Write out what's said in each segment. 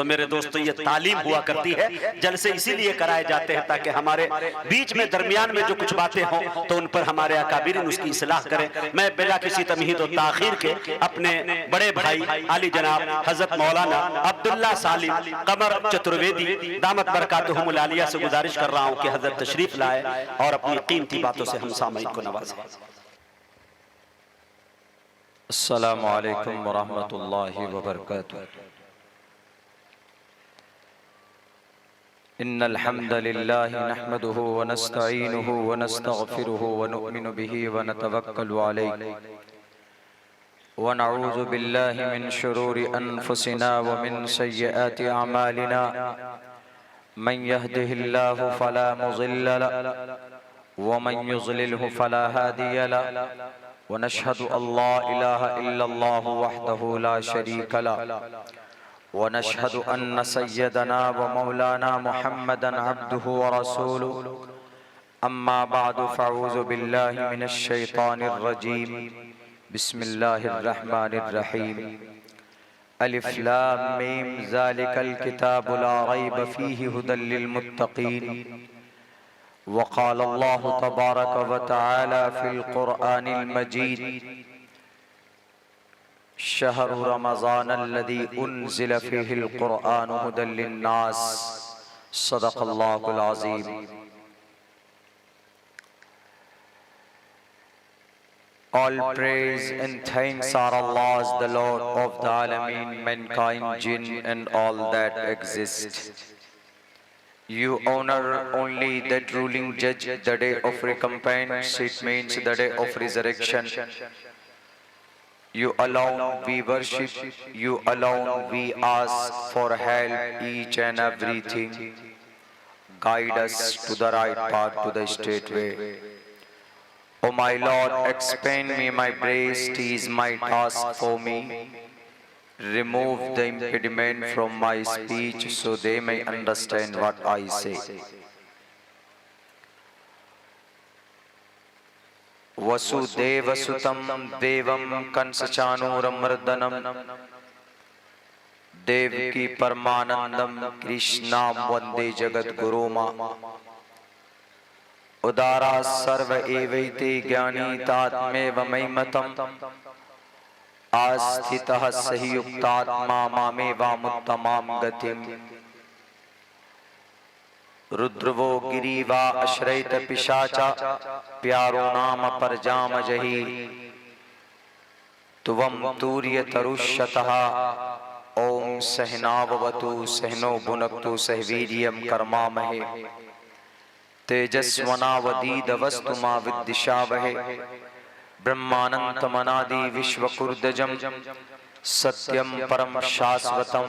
तो मेरे दोस्तों ये तालीम हुआ करती है, जलसे इसीलिए कराए जाते हैं ताकि हमारे बीच में दरमियान में जो कुछ बातें हों तो उन पर हमारे अकाबिरीन उसकी इस्लाह करें। मैं बिला किसी तमहीद और ताखीर के अपने बड़े भाई आली जनाब हजरत मौलाना अब्दुल्ला सालिम कमर चतुर्वेदी दामत बरकातुहुमुल आलिया से गुजारिश कर रहा हूं कि हजरत तशरीफ लाए और अपनी कीमती बातों से हम सामईन को नवाजें। अस्सलामु अलैकुम वरहमतुल्लाहि वबरकातुहू। इन्नल हम्दलिल्लाहि नहमदुहु व नस्तईनुहु व नस्तगफिरुहु व नु'मिनु बिही व नतवक्कलु अलैहि व नऊज़ु बिल्लाहि मिन शुरूरि अनफुसिना व मिन सय्यिआति अमालिना। मन यहदिहिल्लाहु फला मुज़िल्ल लहु व मन युज़लिलहु फला हादिय लहु व नशहदु अल्ला इलाहा इल्लल्लाहु वहदहु ला शरीक लहु व नशहदु अन्न सय्यदना व मौलाना मुहम्मदन अब्दुहु व रसूलुहु। अम्मा बअदु फ़अऊज़ु बिल्लाहि मिनश शैतानिर रजीम। बिस्मिल्लाहिर रहमानिर रहीम। अलिफ लाम मीम ज़ालिकल किताबु ला रैब फ़ीहि हुदल लिल मुत्तक़ीन। वक़ाल अल्लाहु तबारक व तआला फ़िल क़ुरआनिल मजीद शहरु रमज़ानल्लज़ी उन्ज़िल फ़ीहिल क़ुरआनु हुदल लिन्नास। सदक़ल्लाहुल अज़ीम। All praise and thanks are Allah's, the Lord of the Alameen, mankind, jinn and all that exist. You honor only that ruling judge, the day of recompense, it means the day of resurrection. You alone we worship, you alone we ask for help, each and everything. Guide us to the right path, to the straight way. O my Lord, expand me my breast, is my task for me. Remove the impediment from my speech so they may understand what I say. Vasudevasutam devam kansachanuramardhanam Devaki Paramanandam Krishnam Vande Jagat Guruma Udara Sarva Evaite Gyani Tatmeva Maimatam Asthitah Sahiyuktatma Mameva Muttamam Gatim रुद्रवो गिरीवा अश्रैत पिशाचा प्यारो नाम परजाम जही तुवम तूर्य तरुष्यतः ओम सहनावतु सहनो भुनक्तु सहवीर्यं कर्मामहे तेजस्वनावदीदवस्तु मा विद्दिशावहे ब्रह्मानंतमनादि विश्वकुर्दजम सत्यम परम शाश्वतम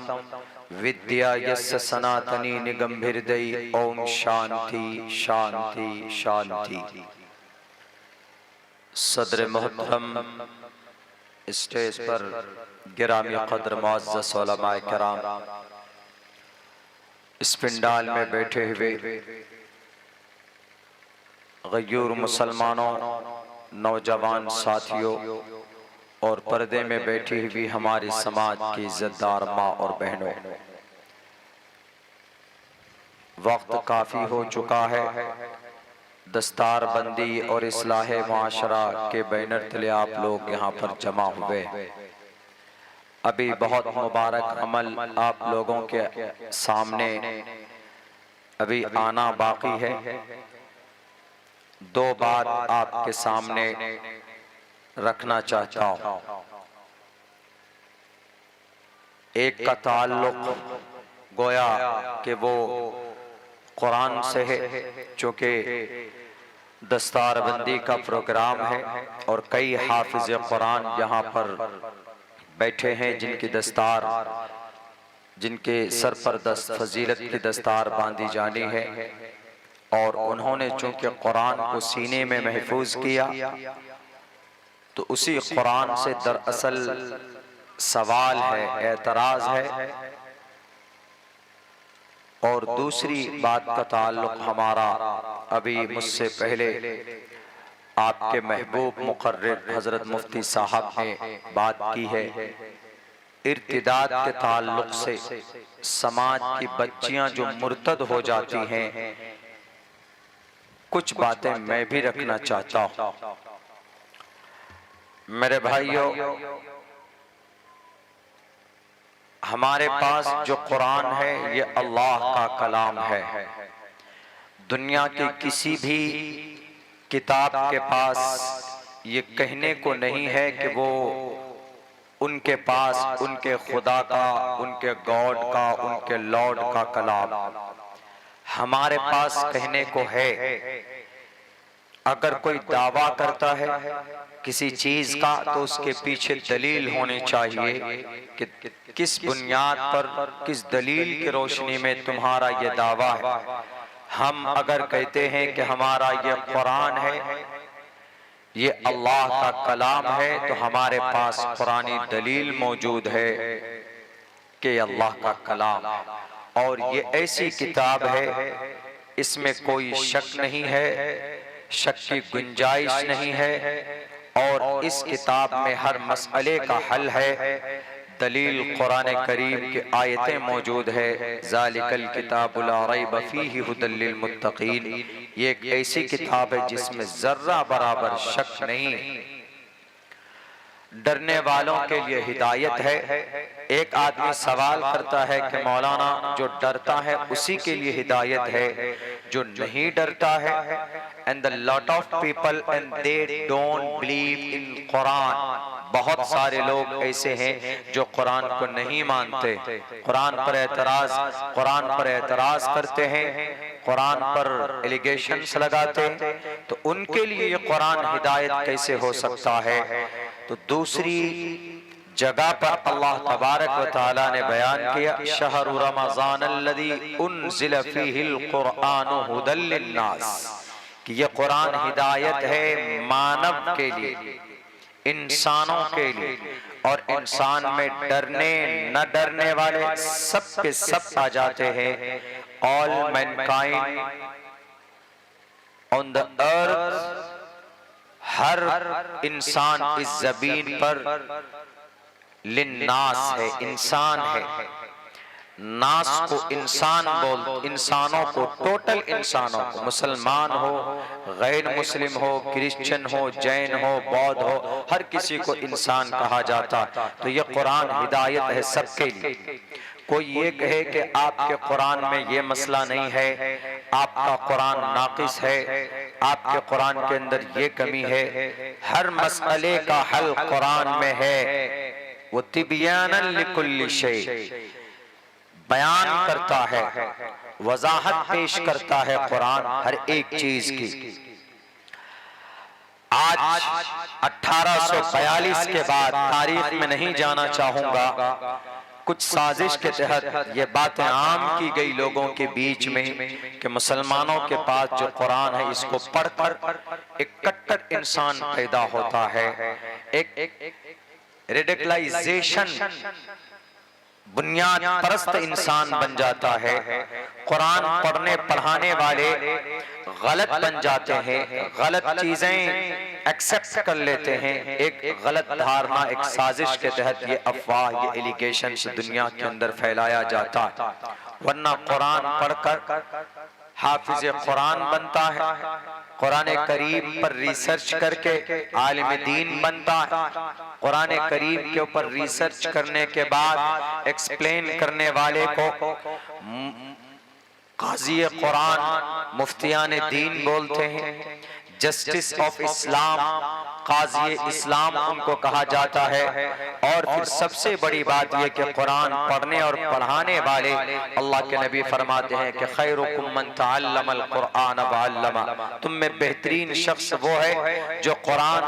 विद्या यस्य सनातनी निगंभिर्दयी। ओम शांति शांति शांति। सदर मोहतरम स्टेज पर गिरामी कद्र मुअज़्ज़ज़ उलमाए किराम, इस पिंडाल में बैठे हुए गयूर मुसलमानों, नौजवान साथियों और पर्दे में बैठी हुई हमारे समाज की इज्जतदार माँ और बहनों, वक्त काफी हो चुका है। दस्तार बंदी और इस्लाहे माशरा के बैनर तले आप लोग यहाँ पर जमा हुए। अभी बहुत मुबारक अमल आप लोगों के सामने अभी आना बाकी है। दो बात आपके सामने रखना चाहता हूं। एक का ताल्लुक गोया कि वो कुरान से है, चूँकि दस्तारबंदी का प्रोग्राम है और कई हाफिज कुरान यहाँ पर बैठे हैं जिनकी दस्तार, जिनके सर पर फजीलत की दस्तार बांधी जानी है और उन्होंने चूँकि कुरान को सीने में महफूज किया तो उसी कुरान से दरअसल सवाल है, एतराज है। और दूसरी बात का ताल्लुक हमारा अभी मुझसे पहले आपके महबूब मुकर्रिर हजरत मुफ्ती साहब ने बात की है। इर्तिदाद के ताल्लुक से समाज की बच्चियां जो मुर्तद हो जाती हैं, कुछ बातें मैं भी रखना चाहता हूं। मेरे भाइयों, हमारे पास जो कुरान है ये अल्लाह का कलाम है। दुनिया की किसी भी किताब के पास ये कहने को नहीं है कि वो उनके पास उनके खुदा का, उनके गॉड का, उनके लॉर्ड का कलाम। हमारे पास कहने को है। अगर कोई दावा करता है किसी चीज का तो उसके पीछे दलील होनी चाहिए कि किस बुनियाद पर, किस दलील की रोशनी में तुम्हारा ये दावा है। हम अगर कहते हैं कि हमारा ये कुरान है, ये अल्लाह का कलाम है, तो हमारे पास कुरानी दलील मौजूद है कि अल्लाह का कलाम, और ये ऐसी किताब है इसमें कोई शक नहीं है, शक की गुंजाइश नहीं है, और इस किताब में हर मसले का हल है। दलील कुरान करीम की आयतें मौजूद है। ज़ालिकल किताबु ला रैब फीहि हुदल लिल मुत्तकीन। ये एक ऐसी किताब है जिसमें जर्रा बराबर शक नहीं, डरने वालों के लिए हिदायत है। एक आदमी सवाल करता है कि मौलाना जो डरता है उसी के लिए हिदायत है, जो नहीं डरता है, and the lot of people and they don't believe in Quran. बहुत सारे लोग ऐसे हैं जो कुरान को नहीं मानते, कुरान पर एतराज करते हैं, कुरान पर एलिगेशंस लगाते हैं, तो उनके लिए ये कुरान हिदायत कैसे हो सकता है। तो दूसरी जगह पर अल्लाह तबारक व तआला ने बयान किया, शहरु रमज़ान अल्लज़ी उन्ज़िल फ़ीहिल कुरआनु हुदल लिन्नास, कि ये कुरान हिदायत है मानव के लिए, इंसानों के लिए, और इंसान में डरने न डरने वाले सब के सब आ जाते हैं। All mankind on the earth, हर इंसान इस जमीन पर लिन्नास है, इंसान है। नास को इंसान बोल, इंसानों को, टोटल इंसानों को, मुसलमान हो, गैर मुस्लिम हो, क्रिश्चियन हो, जैन हो, बौद्ध हो, हर किसी को इंसान कहा जाता। तो ये कुरान हिदायत है सबके लिए। कोई ये कहे कि आपके कुरान में ये मसला नहीं है, आपका कुरान नाकिस है, आपके कुरान के अंदर ये कमी है, हर मसले का हल कुरान में है। वो तिबियानन लिकुल्लि शै, बयान करता है, वजाहत पेश करता है कुरान हर एक चीज की। आज 1842 के बाद, तारीख में नहीं जाना चाहूंगा, कुछ साजिश के तहत ये बातें आम की गई लोगों के बीच में कि मुसलमानों के पास जो कुरान है इसको पढ़कर एक कट्टर इंसान पैदा होता है, एक रेडिकलाइजेशन, बुनियाद परस्त इंसान बन जाता है। कुरान पढ़ने पढ़ाने वाले गलत बन जाते हैं, गलत चीजें एक्सेप्ट कर लेते हैं। एक गलत धारणा, एक साजिश के तहत ये अफवाह, ये एलिगेशन दुनिया के अंदर फैलाया जाता है। वरना कुरान पढ़कर हाफिज कुरान बनता है, कुरान करीम पर रिसर्च करके आलिम दीन बनता है, कुरान करीम के ऊपर रिसर्च करने के बाद एक्सप्लेन करने वाले को काजी कुरान, मुफ्तियान दीन बोलते हैं, जस्टिस ऑफ इस्लाम, काजी इस्लाम उनको कहा जाता है। और फिर सबसे बड़ी बात यह कि कुरान पढ़ने और पढ़ाने वाले, अल्लाह के नबी फरमाते हैं कि खैरुकुम मन तअल्लमल कुरान व अल्लमा, तुम में बेहतरीन शख्स वो है जो कुरान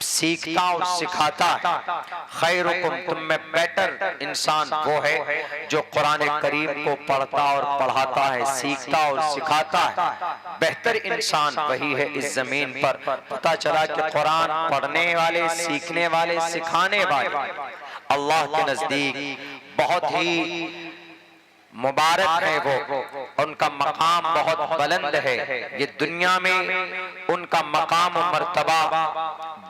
सीखता और सिखाता है। खैरुकुम, तुम में बेटर इंसान वो है जो कुरान करीम को पढ़ता और पढ़ाता है, सीखता और सिखाता है। बेहतर इंसान वही है इस जमीन पर। पता चला कि कुरान पढ़ने वाले, सीखने वाले, सिखाने वाले अल्लाह के नजदीक बहुत ही मुबारक है वो, उनका मकाम बहुत बुलंद है। ये दुनिया में उनका उनका मकाम और मर्तबा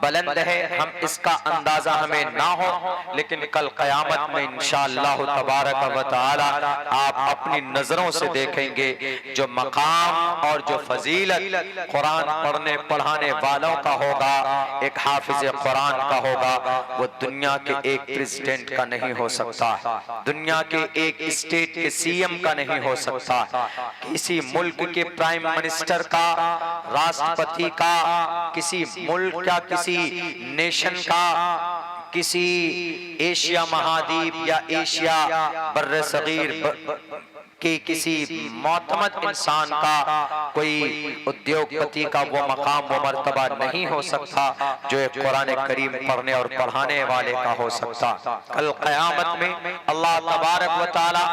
बुलंद है, हम इसका अंदाजा हमें ना हो, लेकिन कल क़यामत में इंशाअल्लाह तबारक व तआला आप अपनी नजरों से देखेंगे जो मकाम और जो फजीलत कुरान पढ़ने पढ़ाने वालों का होगा, एक हाफिज कुरान का होगा, वो दुनिया के एक प्रेसिडेंट का नहीं हो सकता, दुनिया के एक स्टेट के सीएम का नहीं हो सकता, किसी मुल्क के प्राइम मिनिस्टर का, राष्ट्रपति का, किसी मुल्क का, किसी नेशन का, किसी एशिया महाद्वीप या एशिया बर्रे सगीर के किसी मोतमद इंसान का, कोई उद्योगपति का वो मकाम वो मर्तबा नहीं हो सकता जो एक कुरान करीम पढ़ने और पढ़ाने वाले का हो सकता। कल क़यामत में अल्लाह तबारक व तआला,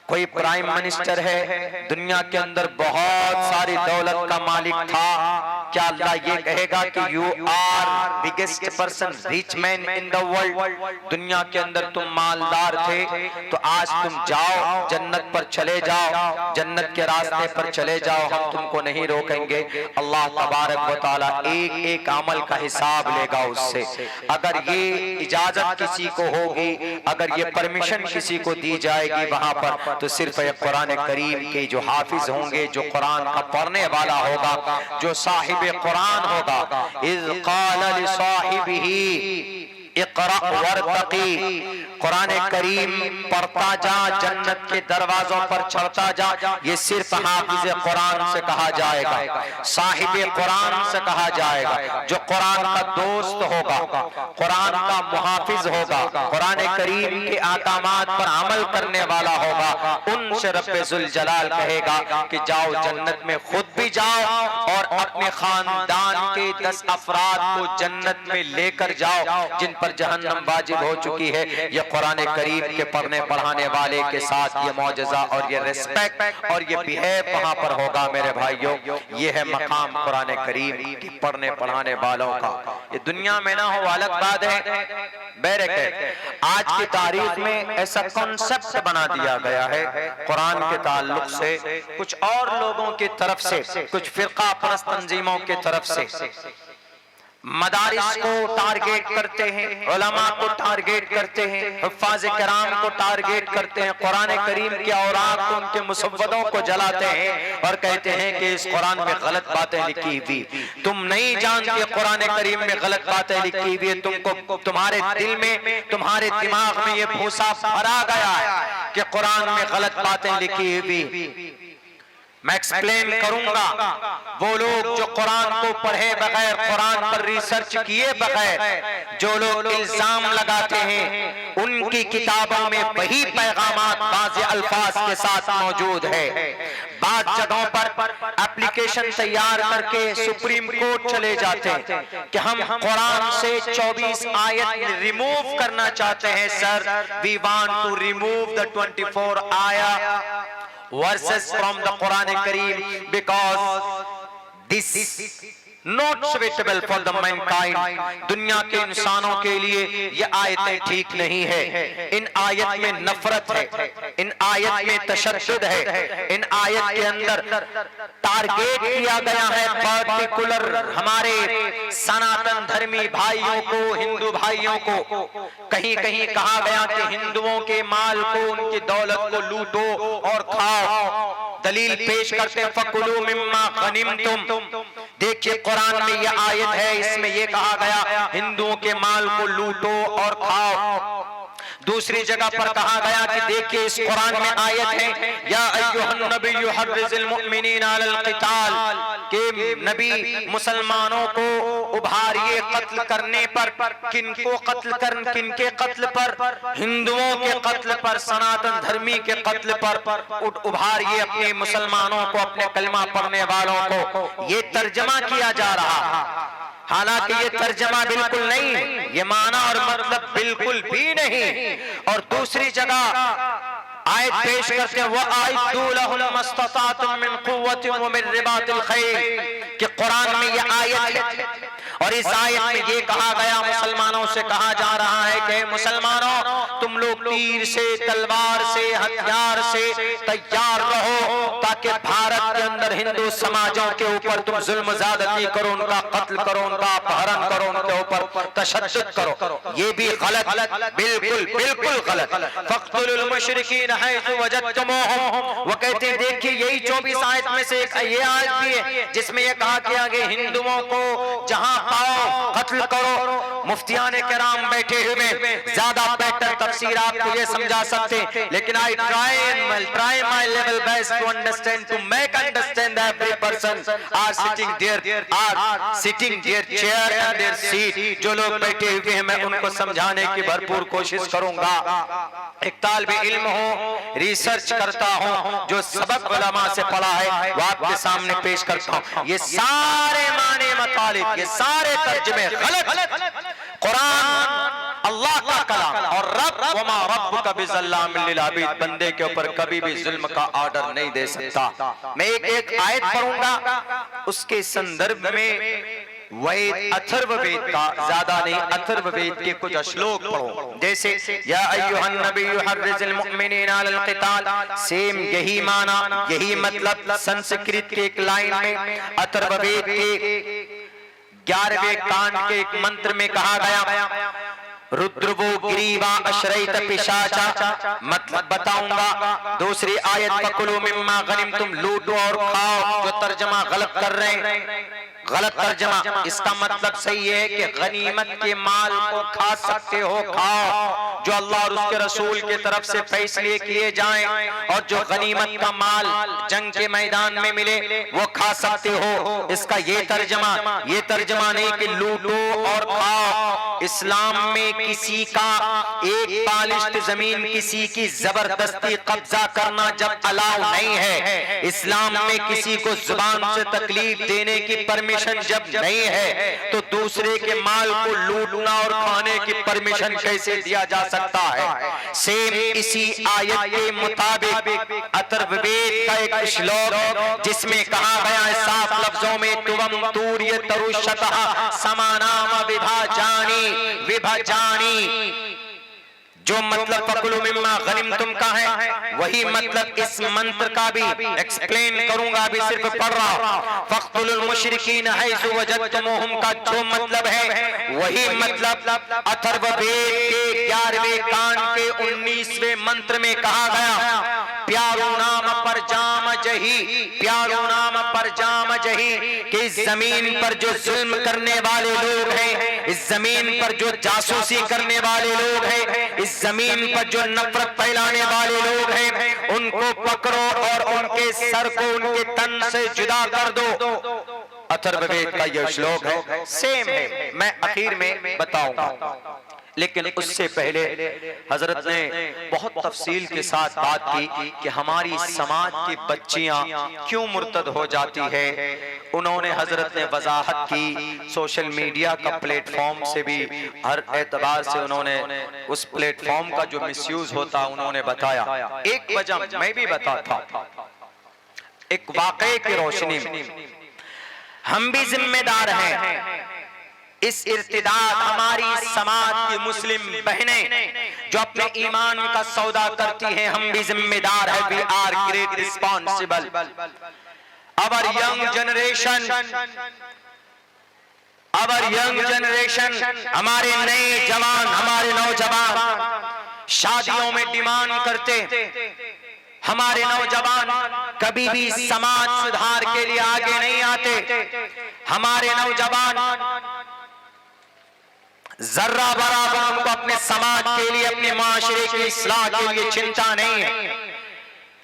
कोई प्राइम मिनिस्टर है, दुनिया के अंदर बहुत सारी दौलत का मालिक था, क्या अल्लाह ये कहेगा कि you are biggest person, rich man in the world, दुनिया के अंदर तुम मालदार थे तो आज तुम जाओ जन्नत पर चले जाओ, जन्नत के रास्ते पर चले जाओ, हम तुमको नहीं रोकेंगे। अल्लाह तबारक व तआला एक एक अमल का हिसाब लेगा उससे। अगर ये इजाजत किसी को होगी, अगर ये परमिशन किसी को दी जाएगी वहां पर, तो सिर्फ कुरान करीम के जो हाफिज होंगे, जो कुरान का पढ़ने वाला होगा, जो साहिब कुरान होगा, इज़ क़ाल लिसाहिबिही इक़रा वरतक़ी, कुरान करीम पढ़ता जा, जन्नत के दरवाजों पर चढ़ता जा, ये सिर्फ हाफिज कुरान से कहा जाएगा, साहिब कुरान से कहा जाएगा, जो कुरान का दोस्त होगा, कुरान का मुहाफिज होगा, कुरान करीम के अहकामात पर अमल करने वाला होगा, उनसे रब्बे जुल जलाल कहेगा कि जाओ जन्नत में खुद भी जाओ और अपने खानदान के 10 अफराद को जन्नत में लेकर जाओ जिन पर जहन्नम वाजिब हो चुकी है। ये कुरान करीम के पढ़ने पढ़ाने वाले के साथ ये मौजज़ा और ये रिस्पेक्ट और ये बिहेव वहां पर होगा मेरे भाइयों। ये है मकाम कुरान करीम के पढ़ने पढ़ाने वालों का। ये दुनिया में ना हो अलग बात है, बैरक आज की तारीख में ऐसा कॉन्सेप्ट बना दिया गया है कुरान के ताल्लुक से, कुछ और लोगों की तरफ से, कुछ फिरका परस्त तंजीमों की तरफ से मदारिस को टारगेट करते हैं, उलमा को टारगेट करते हैं, हुफ्फाज़ किराम को टारगेट करते हैं, कुरान करीम के औराक को, उनके मुसव्वदों को जलाते हैं और कहते हैं कि इस कुरान में गलत बातें लिखी हुई। तुम नहीं जानते कुरान करीम में गलत बातें लिखी हुई है, तुमको तुम्हारे दिल में, तुम्हारे दिमाग में ये भूसा भरा गया है कि कुरान में गलत बातें लिखी हुई। मैं एक्सप्लेन करूंगा। वो लोग जो कुरान को पढ़े बगैर, कुरान पर रिसर्च किए बगैर जो लोग इल्जाम लगाते हैं, उनकी किताबों में वही पैगामात बाज़ अल्फाज के साथ मौजूद है। बाद जगहों पर एप्लीकेशन तैयार करके सुप्रीम कोर्ट चले जाते हैं कि हम कुरान से 24 आयत रिमूव करना चाहते हैं sir, we want to remove the 24 आयत verses from the Quran Kareem because this not suitable for the mankind, दुनिया के इंसानों के लिए ये आयतें ठीक नहीं है। इन आयत में नफरत है, इन आयत में तशद्दुद है, इन आयत के अंदर टारगेट किया गया है पर्टिकुलर हमारे सनातन धर्मी भाइयों को, हिंदू भाइयों को। कहीं कहीं कहा गया कि हिंदुओं के माल को, उनकी दौलत को लूटो और खाओ। दलील पेश करते हैं फकुलू मिम्मा गनिमतुम। देखिए कुरान में ये आयत है, इसमें ये कहा गया हिंदुओं के माल को लूटो और खाओ। दूसरी जगह पर कहा गया कि देखिए इस कुरान में आयत है या अय्युहन नबिय्यु हर्रिज़िल मुअमिनीना अलल क़िताल, के नबी मुसलमानों को उभारिए कत्ल करने पर। किनको कत्ल कर, किनके कत्ल पर? हिंदुओं के कत्ल पर, सनातन धर्मी के कत्ल पर उभारिए अपने मुसलमानों को, अपने कलमा पढ़ने वालों को। ये तर्जमा किया जा रहा, हालांकि ये तर्जमा बिल्कुल नहीं, ये माना और मतलब बिल्कुल भी नहीं। और दूसरी जगह आयत पेश करते हैं वअइदू लहुम मस्ततातुम मिन कुव्वतिन व मिन रिबातिल खैल, कि कुरान में ये आयत है और इस आयत में ये कहा गया, मुसलमानों से कहा जा रहा है कि मुसलमानों तुम लोग तीर से, तलवार से, हथियार से तैयार रहो, ताकि भारत के अंदर हिंदू समाजों के ऊपर तुम जुल्म ज़्यादती करो, उनका कत्ल करो, उनका अपहरण करो, उनके ऊपर तशद्दुद करो। ये भी गलत, बिल्कुल बिल्कुल गलत। फक़्तुलुल मुशरिकीन हैसु वजदतुमूहुम, वो कहते हैं देखिए यही 24 आयत में से एक ये आयत भी है जिसमें ये कहा गया कि हिंदुओं को जहां पाओ कत्ल करो। मुफ्तियान किराम बैठे हुए ज्यादा बेहतर तफसीर आपको ये समझा सकते हैं, लेकिन I try my level best to understand, to make understand every person are sitting their chair and their seat. जो लोग बैठे हुए हैं मैं उनको समझाने की भरपूर कोशिश करूंगा। एक तालिबे इल्म हो, रिसर्च करता हूं, जो सबक उलमा से पढ़ा है वो आपके सामने पेश करता हूं। ये सारे माने मतलब, ये सारे तर्जुमे गलत। कुरान अल्लाह का कलाम और रब वमा रब्बुका बिज़ल्लामिल लिल अबीद, बंदे के ऊपर कभी भी जुल्म का ऑर्डर नहीं दे सकता। मैं एक आयत पढ़ूंगा, उसके संदर्भ में वेद अथर्ववेद का, ज्यादा नहीं अथर्ववेद के कुछ श्लोक पढ़ो। जैसे या अय्युहन नबिय्यु हर्रिज़िल मुमिनीना अलल क़िताल, सेम यही माना, यही मतलब संस्कृत के एक लाइन में अथर्ववेद के 11वें कांड के एक मंत्र में कहा गया, रुद्रवो गिरीवा अश्रैत पिशाचा, मतलब बताऊंगा। दूसरी आयत फकुलू मिम्मा गनिम, तुम लूटो और खाओ। जो तर्जमा गलत कर रहे हैं, गलत तर्जमा, इसका मतलब सही है कि गनीमत के माल को खा सकते हो, खाओ जो अल्लाह और उसके रसूल की तरफ से फैसले किए जाएं, और जो गनीमत का माल जंग के मैदान में मिले वो खा सकते हो। इसका ये तर्जमा नहीं कि लूटो और खाओ। इस्लाम में किसी का एक पालिश्ड जमीन किसी की जबरदस्ती कब्जा करना जब अलाउ नहीं है, इस्लाम में किसी को जुबान से तकलीफ देने की परमिशन जब नहीं है, तो दूसरे के माल को लूटना और खाने की परमिशन कैसे दिया जा सकता है। सेम इसी आयत के मुताबिक अथर्ववेद का एक श्लोक जिसमें कहा गया है साफ लफ्जों में, तुवम तूर्य तरुषतः समानाम विभाजानी, जो मतलब फकुलू मिम्मा गनिमतुम का है वही मतलब इस मंत्र का भी एक्सप्लेन करूंगा, अभी सिर्फ पढ़ रहा हूं। फक़्तुलुल मुशरिकीन हैसु वजदतुमूहुम का जो मतलब है वही मतलब अथर्ववेद के 11वें कांड के 19वें मंत्र में कहा गया, प्यारो नाम पर जाम जही, प्यारो नाम पर जाम जही, कि इस जमीन पर जो जुल्म करने वाले लोग हैं, इस जमीन पर जो जासूसी करने वाले लोग हैं, इस जमीन पर जो नफरत फैलाने वाले लोग हैं, उनको पकड़ो और उनके सर को उनके तन से जुदा कर दो। अथर्ववेद का यह श्लोक है, सेम है, मैं आखिर में बताऊंगा। लेकिन उससे पहले हजरत ने बहुत तफसील के साथ बात की कि हमारी समाज की बच्चियां क्यों मुर्तद हो जाती है। उन्होंने हजरत ने वजाहत की, सोशल मीडिया का प्लेटफॉर्म से भी हर एतबार से उन्होंने उस प्लेटफॉर्म का जो मिसयूज होता उन्होंने बताया। एक वजह मैं भी बताता, एक वाकये की रोशनी में हम भी जिम्मेदार हैं। इस इर्तिदाद हमारी समाज की मुस्लिम बहनें जो अपने ईमान का सौदा करती हैं, हम भी जिम्मेदार है। We are great responsible. Our young generation, हमारे नए जवान, हमारे नौजवान शादियों में डिमांड करते, हमारे नौजवान कभी भी समाज सुधार के लिए आगे नहीं आते। हमारे नौजवान जर्रा बराबर उनको अपने समाज के लिए, अपने माशरे की इस्लाह के लिए चिंता नहीं है।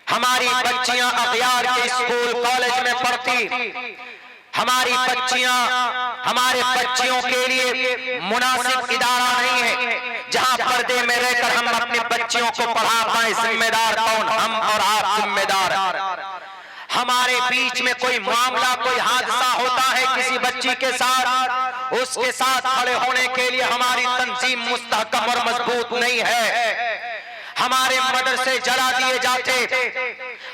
हमारी बच्चियां अखियार के स्कूल कॉलेज में पढ़ती, हमारी बच्चियां, हमारे बच्चियों के लिए मुनासिब इदारा नहीं है जहां पर्दे में रहकर हम अपने बच्चियों को पढ़ा पाए। जिम्मेदार कौन? हम और आप जिम्मेदार। हमारे बीच में कोई मामला, कोई हादसा होता है किसी बच्ची के साथ, उसके साथ खड़े होने के लिए हमारी तंजीम मुस्तहकम और मजबूत नहीं है। हमारे मदरसे जला दिए जाते,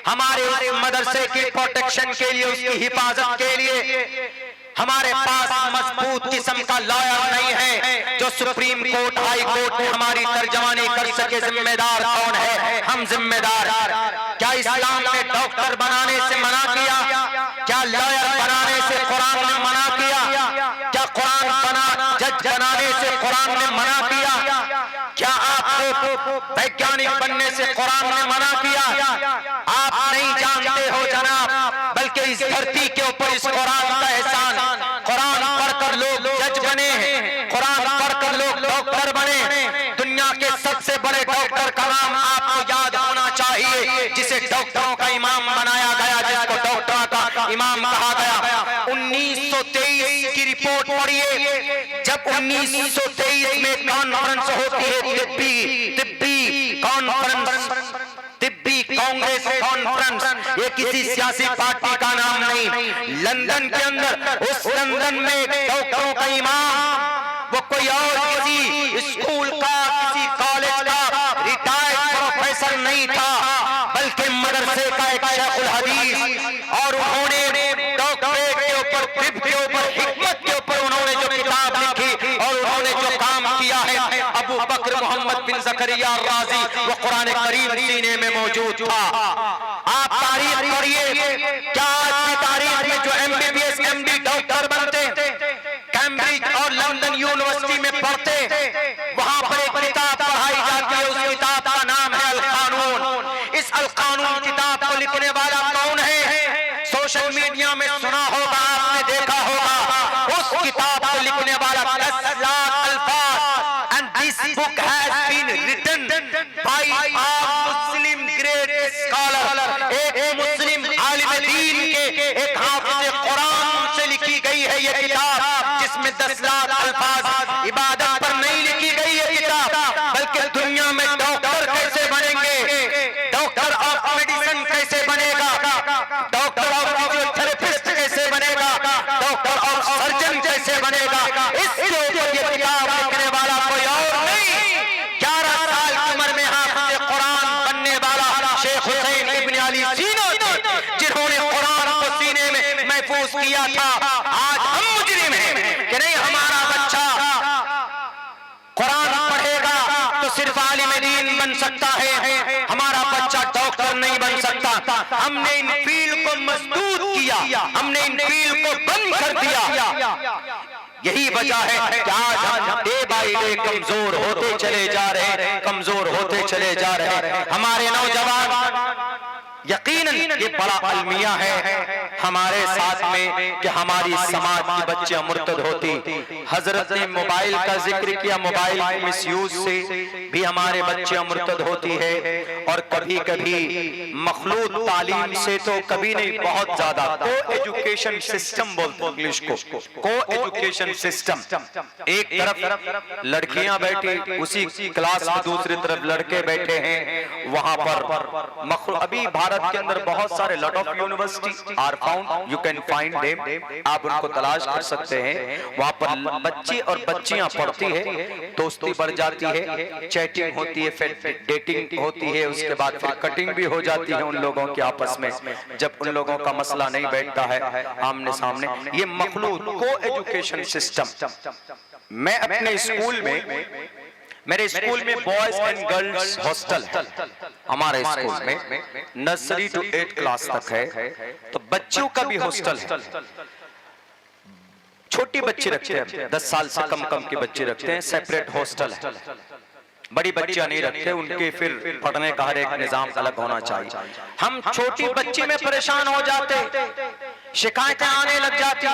हमारे उस मदरसे की प्रोटेक्शन के लिए, उसकी हिफाजत के लिए हमारे पास मजबूत किस्म का लॉयर नहीं है जो सुप्रीम कोर्ट हाई कोर्ट में हमारी तर्जमानी कर सके। जिम्मेदार कौन है? हम जिम्मेदार। क्या इस्लाम ने डॉक्टर बनाने से मना किया? क्या लॉयर बनाने से कुरान ने मना किया? क्या कुरान जज बनाने से कुरान ने मना किया? क्या आपको वैज्ञानिक बनने से कुरान ने मना किया? आप नहीं जानते हो जनाब, बल्कि इस धरती के ऊपर इस कुरान का एहसान, कुरान पढ़कर लोग जज बने हैं, कुरान पढ़कर लोग डॉक्टर बने। दुनिया के सबसे बड़े डॉक्टर का नाम आपको याद होना चाहिए, जिसे डॉक्टरों का इमाम बनाया गया, जिसको डॉक्टर का इमाम कहा गया। 1923 की रिपोर्ट पढ़िए। जब 1923 में कॉन्फ्रेंस होती है, तिब्बी कॉन्फ्रेंस, तिब्बी कांग्रेस कॉन्फ्रेंस, ये किसी सियासी पार्टी का नाम नहीं, लंदन के अंदर, उस लंदन में डॉक्टरों का इमाम, वो कोई और किसी स्कूल का, किसी कॉलेज का रिटायर्ड प्रोफेसर नहीं था, बल्कि मदरसे का एक शेखुल हदीस। और उन्होंने डॉक्टरेट के ऊपर, तिब के ऊपर, हिकमत के ऊपर उन्होंने जो किताब लिखी और उन्होंने जो काम किया है, अबू बकर मोहम्मद बिन ज़करिया राज़ी, वो कुरान करीम सीने में मौजूद था। आप तारीख पढ़िए, क्या आज की तारीख में जो MBBS MD डॉक्टर बनते, कैम्ब्रिज और लंदन यूनिवर्सिटी में पढ़ते, वहां पर एक किताब पढ़ाई जाती है, उस किताब का नाम है अल कानून। इस अल कानून किताब को लिखने वाला कौन है? सोशल मीडिया में सुना होगा, आपने देखा होगा। उस किताब को लिखने वाला 10 लाख अल्फाज, and this book has been written by a Muslim great scholar, एक मुस्लिम आलिम दीन के, एक हाफिज कुरान से लिखी गई है ये किताब, जिसमें 10 लाख अल्फाज। इबादत पर नहीं लिखी गई ये किताब, बल्कि दुनिया में डॉक्टर कैसे बनेंगे, डॉक्टर ऑफ मेडिसिन कैसे बनेगा, डॉक्टर ऑफ फिजियोथेरेपिस्ट कैसे बनेगा, डॉक्टर ऑफ सर्जन कैसे बनेगा, इसके ऊपर ये किताब लिखने वाला कोई और नहीं। 11 साल की उम्र में हाफिज कुरान बनने वाला शेख हुसैन इब्न अली सीनो थे, जिन्होंने कुरान को सीने में महफूज किया था। आज हम मुजरिम हैं कि नहीं, हमारा बच्चा कुरान पढ़ेगा तो सिर्फ आलिम दीन बन सकता है, हमारा बच्चा डॉक्टर नहीं बन सकता। हमने इन फील्ड को मजबूत किया, हमने इन फील्ड को बंद कर दिया। यही वजह है कि आज हम डे बाय डे कमजोर होते चले जा रहे हैं, कमजोर होते चले जा रहे हैं। हमारे नौजवान, यकीनन ये बड़ा अलमिया है हमारे साथ में कि हमारी समाज की बच्चियां मुर्तद होती। हजरत ने मोबाइल का जिक्र किया, मोबाइल के मिसयूज से भी हमारे बच्चियां मुर्तद होती है, और कभी कभी मखलूत तालीम से तो कभी नहीं, बहुत ज्यादा। को एजुकेशन सिस्टम बोलते इंग्लिश को, को एजुकेशन सिस्टम। एक तरफ लड़कियां बैठी उसी क्लास में, दूसरी तरफ लड़के बैठे हैं। वहां पर अभी भारत के अंदर बहुत सारे lot of university are found, you can find them, आप उनको तलाश कर सकते हैं। वहां पर बच्चे और बच्चियां पढ़ती है, दोस्ती बढ़ जाती है, चैटिंग होती है, फिर डेटिंग होती है, उसके बाद फिर कटिंग भी हो जाती है उन लोगों के आपस में, जब उन लोगों का मसला नहीं बैठता है आमने सामने। ये मखलूत को एजुकेशन सिस्टम। मैं अपने स्कूल में, मेरे स्कूल में बॉयज एंड गर्ल्स हॉस्टल है। हमारे स्कूल में नर्सरी टू 8 क्लास तक है, तो बच्चों का भी हॉस्टल है। छोटी बच्ची रखते हैं, 10 साल से कम के बच्चे रखते हैं, सेपरेट हॉस्टल है। बड़ी बच्चियां नहीं रखते, उनके फिर पढ़ने का हर एक निजाम अलग होना चाहिए। हम छोटी बच्ची में परेशान हो जाते, शिकायतें आने लग जाती।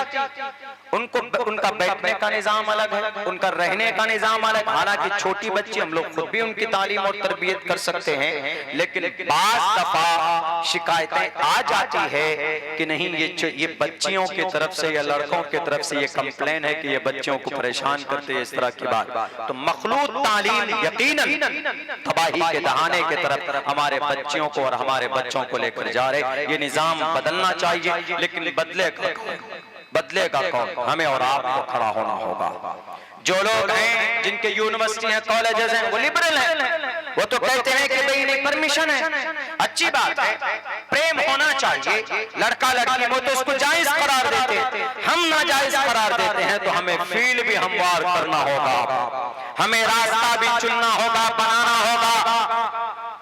उनको उनका बैठने का निजाम अलग है, उनका रहने का निजाम अलग। हालांकि छोटी बच्ची, हम लोग खुद भी उनकी तालीम और तरबियत कर सकते हैं, लेकिन बाज़ दफा शिकायतें आ जाती है कि नहीं, ये बच्चियों की तरफ से या लड़कों की तरफ से ये कंप्लेन है कि ये बच्चियों को परेशान करते हैं, इस तरह की बात। तो मखलूत तालीम यकीनन तबाही के दहाने की तरफ हमारे बच्चियों को और हमारे बच्चों को लेकर जा रहे। ये निजाम बदलना चाहिए, लेकिन बदलेगा कौन? हमें और आपको खड़ा होना होगा। जो लोग हैं जिनके यूनिवर्सिटी है, कॉलेजेस हैं, वो लिबरल हैं, वो तो कहते हैं कि भाई नहीं, परमिशन है, अच्छी बात है, प्रेम होना चाहिए, लड़का लड़की वो तो उसको जायज करार देते। हम ना नाजायज करार देते हैं तो हमें फील भी हमवार करना होगा, हमें रास्ता भी चुनना होगा, बनाना होगा।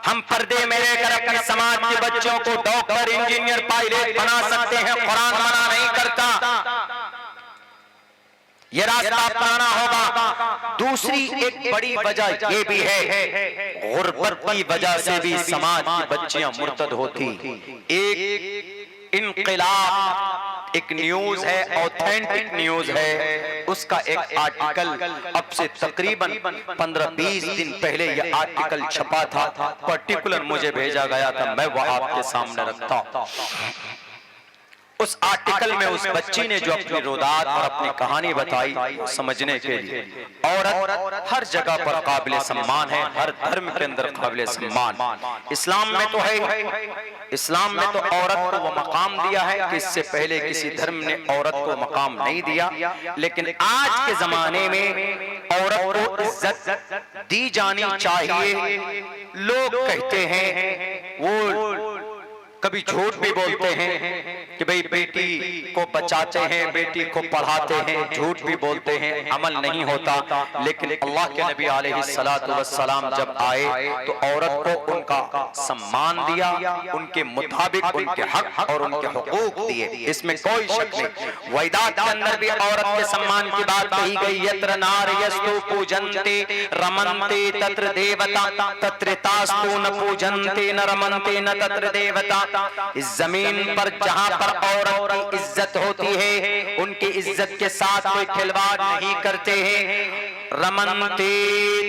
हम पर्दे में लेकर अपने समाज के बच्चों को डॉक्टर, इंजीनियर, पायलट बना सकते हैं, कुरान मना नहीं करता। ये रास्ता अपनाना होगा। दूसरी एक बड़ी वजह ये भी है, गुर्बत की वजह से भी समाज की बच्चियां मुर्तद होती। एक इनकलाब एक न्यूज है, ऑथेंटिक न्यूज है, उसका एक आर्टिकल अब से तकरीबन 15-20 दिन पहले यह आर्टिकल छपा था, पर्टिकुलर मुझे भेजा गया था, मैं वह आपके सामने रखता हूं। उस आर्टिकल में उस बच्ची ने जो अपनी रोदात और अपनी कहानी बताई, समझने के लिए औरत हर जगह पर काबिल सम्मान है, हर धर्म के अंदर काबिल सम्मान। इस्लाम में तो है, इस्लाम में तो औरत को वो मकाम दिया है कि इससे पहले किसी धर्म ने औरत को मकाम नहीं दिया। लेकिन आज के जमाने में औरत को इज्जत दी जानी चाहिए। लोग कहते हैं, वो कभी झूठ भी बोलते हैं कि भाई बेटी को बचाते हैं, बेटी को पढ़ाते हैं, झूठ भी बोलते हैं, अमल नहीं होता। लेकिन अल्लाह के नबी अलैहिस्सलातु वस्सलाम जब आए तो औरत को उनका सम्मान दिया, उनके मुताबिक उनके हक और उनके हुकूक दिए, इसमें कोई शक नहीं। वेदात के अंदर भी औरत के सम्मान की बात कही गई। यत्र नार्यस्तु पूजन्ते रमन्ते तत्र देवता तत्र तास्तु न पूजन्ते न रमन्ते न तत्र देवता। इस जमीन पर जहां पर औरत की इज्जत होती है, उनकी इज्जत के साथ कोई खिलवाड़ नहीं करते हैं। रमन्ते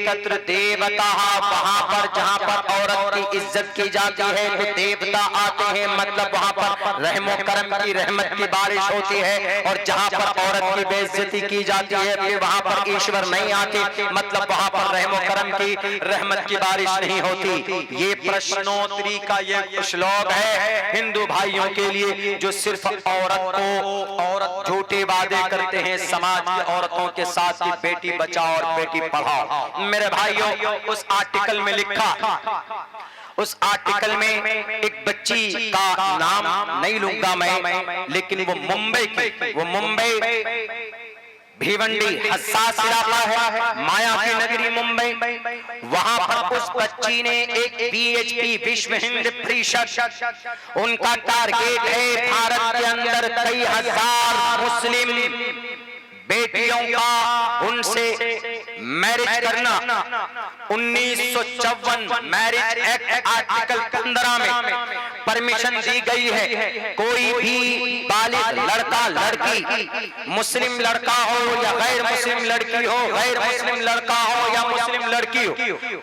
तत्र देवता, वहां पर जहां पर औरत की इज्जत की जाती है तो देवता आते हैं, मतलब वहां पर रहमो करम की रहमत की बारिश होती है। और जहां पर औरत की बेइज्जती की जाती है फिर वहां पर ईश्वर नहीं आते, मतलब वहां पर रहमो करम की रहमत की बारिश नहीं होती। ये प्रश्नोत्तरी का ये श्लोक है हिंदू भाइयों के लिए, जो सिर्फ औरत झूठे वादे करते हैं समाज की औरतों के साथ कि बेटी बचाओ और बेटी पढ़ाओ। मेरे भाइयों, उस आर्टिकल में लिखा, उस आर्टिकल में एक बच्ची का नाम नहीं लूंगा मैं, लेकिन वो मुंबई भिवंडी हसास इलाका है, माया की नगरी मुंबई। वहां पर उस बच्ची ने एक बीएचपी विश्व हिंद परिषद, उनका टारगेट है भारत के अंदर कई हजार मुस्लिम बेटियों का उनसे मैरिज करना। 1954 मैरिज एक्ट आर्टिकल 15 में परमिशन दी गई है। कोई भी बालिग लड़का लड़की, मुस्लिम लड़का हो या गैर मुस्लिम लड़की हो, गैर मुस्लिम लड़का हो या मुस्लिम लड़की हो,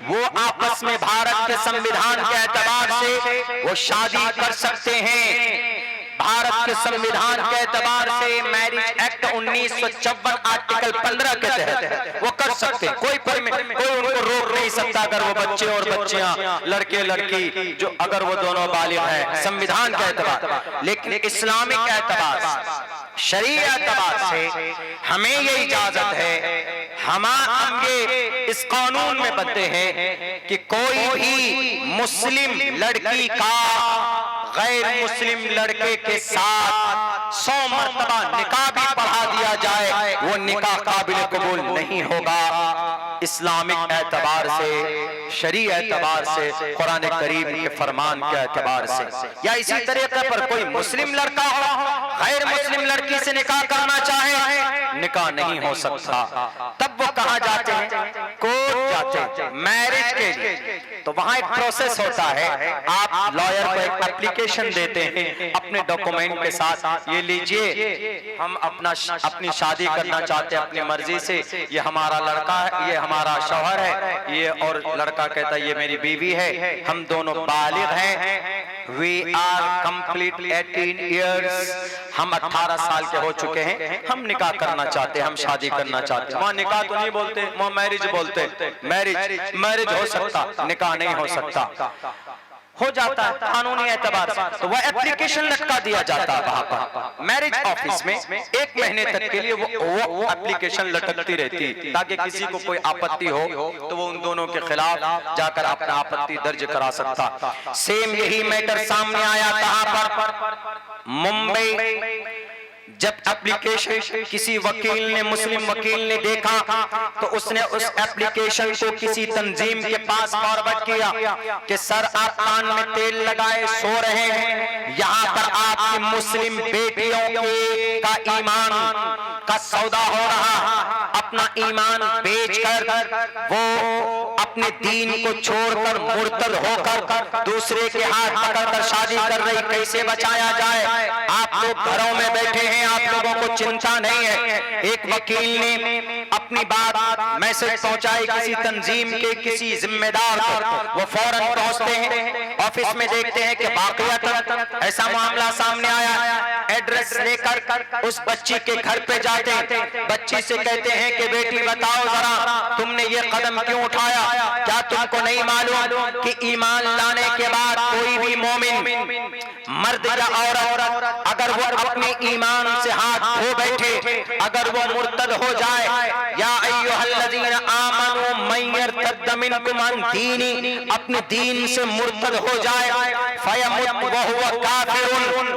वो आपस में भारत के संविधान के एतबार से वो शादी कर सकते हैं। भारत के संविधान के एतबार से मैरिज एक्ट 1954 आर्टिकल 15 के तहत वो कर सकते हैं, कोई उनको रोक नहीं सकता। अगर वो बच्चे और बच्चियां, लड़के लड़की, जो अगर वो दोनों बालिग हैं संविधान के एतबार, लेकिन इस्लामिक एतबार, शरीयत एतबार से हमें ये इजाजत है, हम ये इस कानून में बनते हैं कि कोई भी मुस्लिम लड़की का गैर मुस्लिम लड़के के साथ 100 मर्तबा निकाह भी पढ़ा दिया जाए, वो निकाह काबिल कबूल नहीं होगा। इस्लामिक एतबार से, शरीय एतबार से, कुरान करीम के फरमान के एतबार से, या इसी तरीके पर कोई मुस्लिम लड़का हो गैर मुस्लिम लड़की से निकाह करना चाहे, निकाह नहीं हो सकता। तब वो कहां जाते हैं? कोर्ट जाते हैं मैरिज के लिए। तो वहां एक प्रोसेस होता है, आप लॉयर को एक एप्लीकेशन देते हैं अपने डॉक्यूमेंट के साथ, ये लीजिए हम अपनी शादी करना चाहते हैं अपनी मर्जी से, ये हमारा लड़का है, ये हमारा शौहर है, ये और लड़का कहता है ये मेरी बीवी है, हम दोनों बालिग हैं, वी आर कंप्लीट 18 ईयर्स, हम 18 साल के हो चुके हैं, हम निकाह करना चाहते हैं, हम शादी करना चाहते हैं। वहां निकाह तो नहीं बोलते, वहां मैरिज बोलते। मैरिज हो सकता, निकाह नहीं हो सकता। हो जाता है कानूनी एतबार से, तो वह एप्लीकेशन लटका दिया जाता है वहां पर मैरिज ऑफिस में। 1 महीने तक के लिए वो एप्लीकेशन लटकती रहती, ताकि किसी को कोई आपत्ति हो तो वो उन दोनों के खिलाफ जाकर अपना आपत्ति दर्ज करा सकता। सेम यही मैटर सामने आया कहां पर? मुंबई जब एप्लीकेशन किसी वकील ने, मुस्लिम वकील ने देखा तो उसने उस एप्लीकेशन को किसी तंजीम के पास फॉरवर्ड किया कि सर आप कान में तेल लगाए सो रहे हैं, यहाँ पर आपकी मुस्लिम बेटियों का ईमान का सौदा हो रहा, अपना ईमान बेचकर वो अपने दीन को छोड़कर मुर्तद होकर दूसरे के हाथ पकड़कर शादी कर रही, कैसे बचाया जाए? आप लोग घरों में बैठे हैं, आप लोगों को चिंता नहीं है। एक वकील ने अपनी बात मैसेज पहुंचाई किसी तंजीम के किसी जिम्मेदार को, वो फौरन पहुंचते हैं, ऑफिस में देखते हैं कि वाकईतन ऐसा मामला सामने आया। एड्रेस लेकर उस बच्ची के घर पे जाते हैं, बच्ची से कहते हैं कि बेटी बताओ जरा तुमने ये कदम क्यों उठाया? क्या तुमको नहीं मालूम कि ईमान लाने के बाद कोई भी मोमिन मर्द या औरत अगर वो अपने ईमान से हाथ धो बैठे, अगर वो मुर्तद हो जाए, या अय्युहल्लज़ीना आमनू मन यर्तद्द मिनकुम अन दीनी, अपने दीन से मुर्तद हो जाए, फयमुत व हुवा काफिरुन,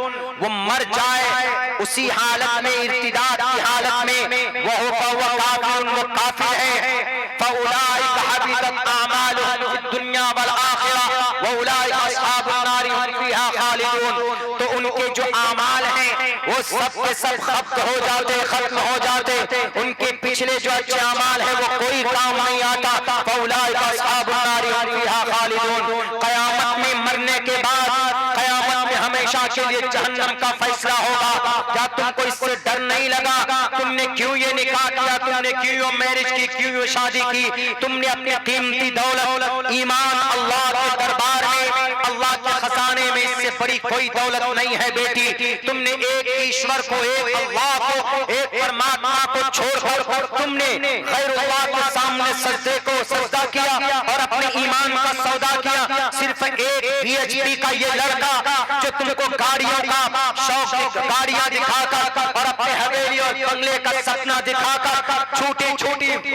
वो मर जाए उसी हालत में, इर्तिदाद की हालत में, वो काफिरुन, वो काफिर है, फउलाइका हबितत आमालुहुम फिद दुनिया वल आखिरा व उलाइका अस्हाबुन नारि हुम फीहा खालिदून। तो उनके जो आमाल हैं वो सब के सब खत्म हो जाते, उनके पिछले जो अच्छे आमाल है वो कोई काम नहीं आता। फउलाइका अस्हाबुन नारि हुम फीहा खालिदून। क़यामत में मरने के बाद क़यामत में हमेशा के लिए जहन्नम का फैसला होगा। क्या तुमको इससे डर नहीं लगा? तुमने क्यों ये निकाह किया? तुमने क्यों मैरिज की? क्यों शादी की? तुमने अपनी कीमती दौलत, ईमान, अल्लाह के दरबार में, अल्लाह के खजाने में इससे बड़ी कोई दौलत नहीं है बेटी। तुमने एक ईश्वर को, एक अल्लाह को, एक परमात्मा को छोड़कर तुमने गैरुल्लाह के सामने सजदा किया और अपने ईमान का सौदा किया। सिर्फ एक PhD का ये लड़का जो तुमको गाड़ियों का शौक, गाड़ियां दिखाकर और अपने हवेली और बंगले का सपना दिखाकर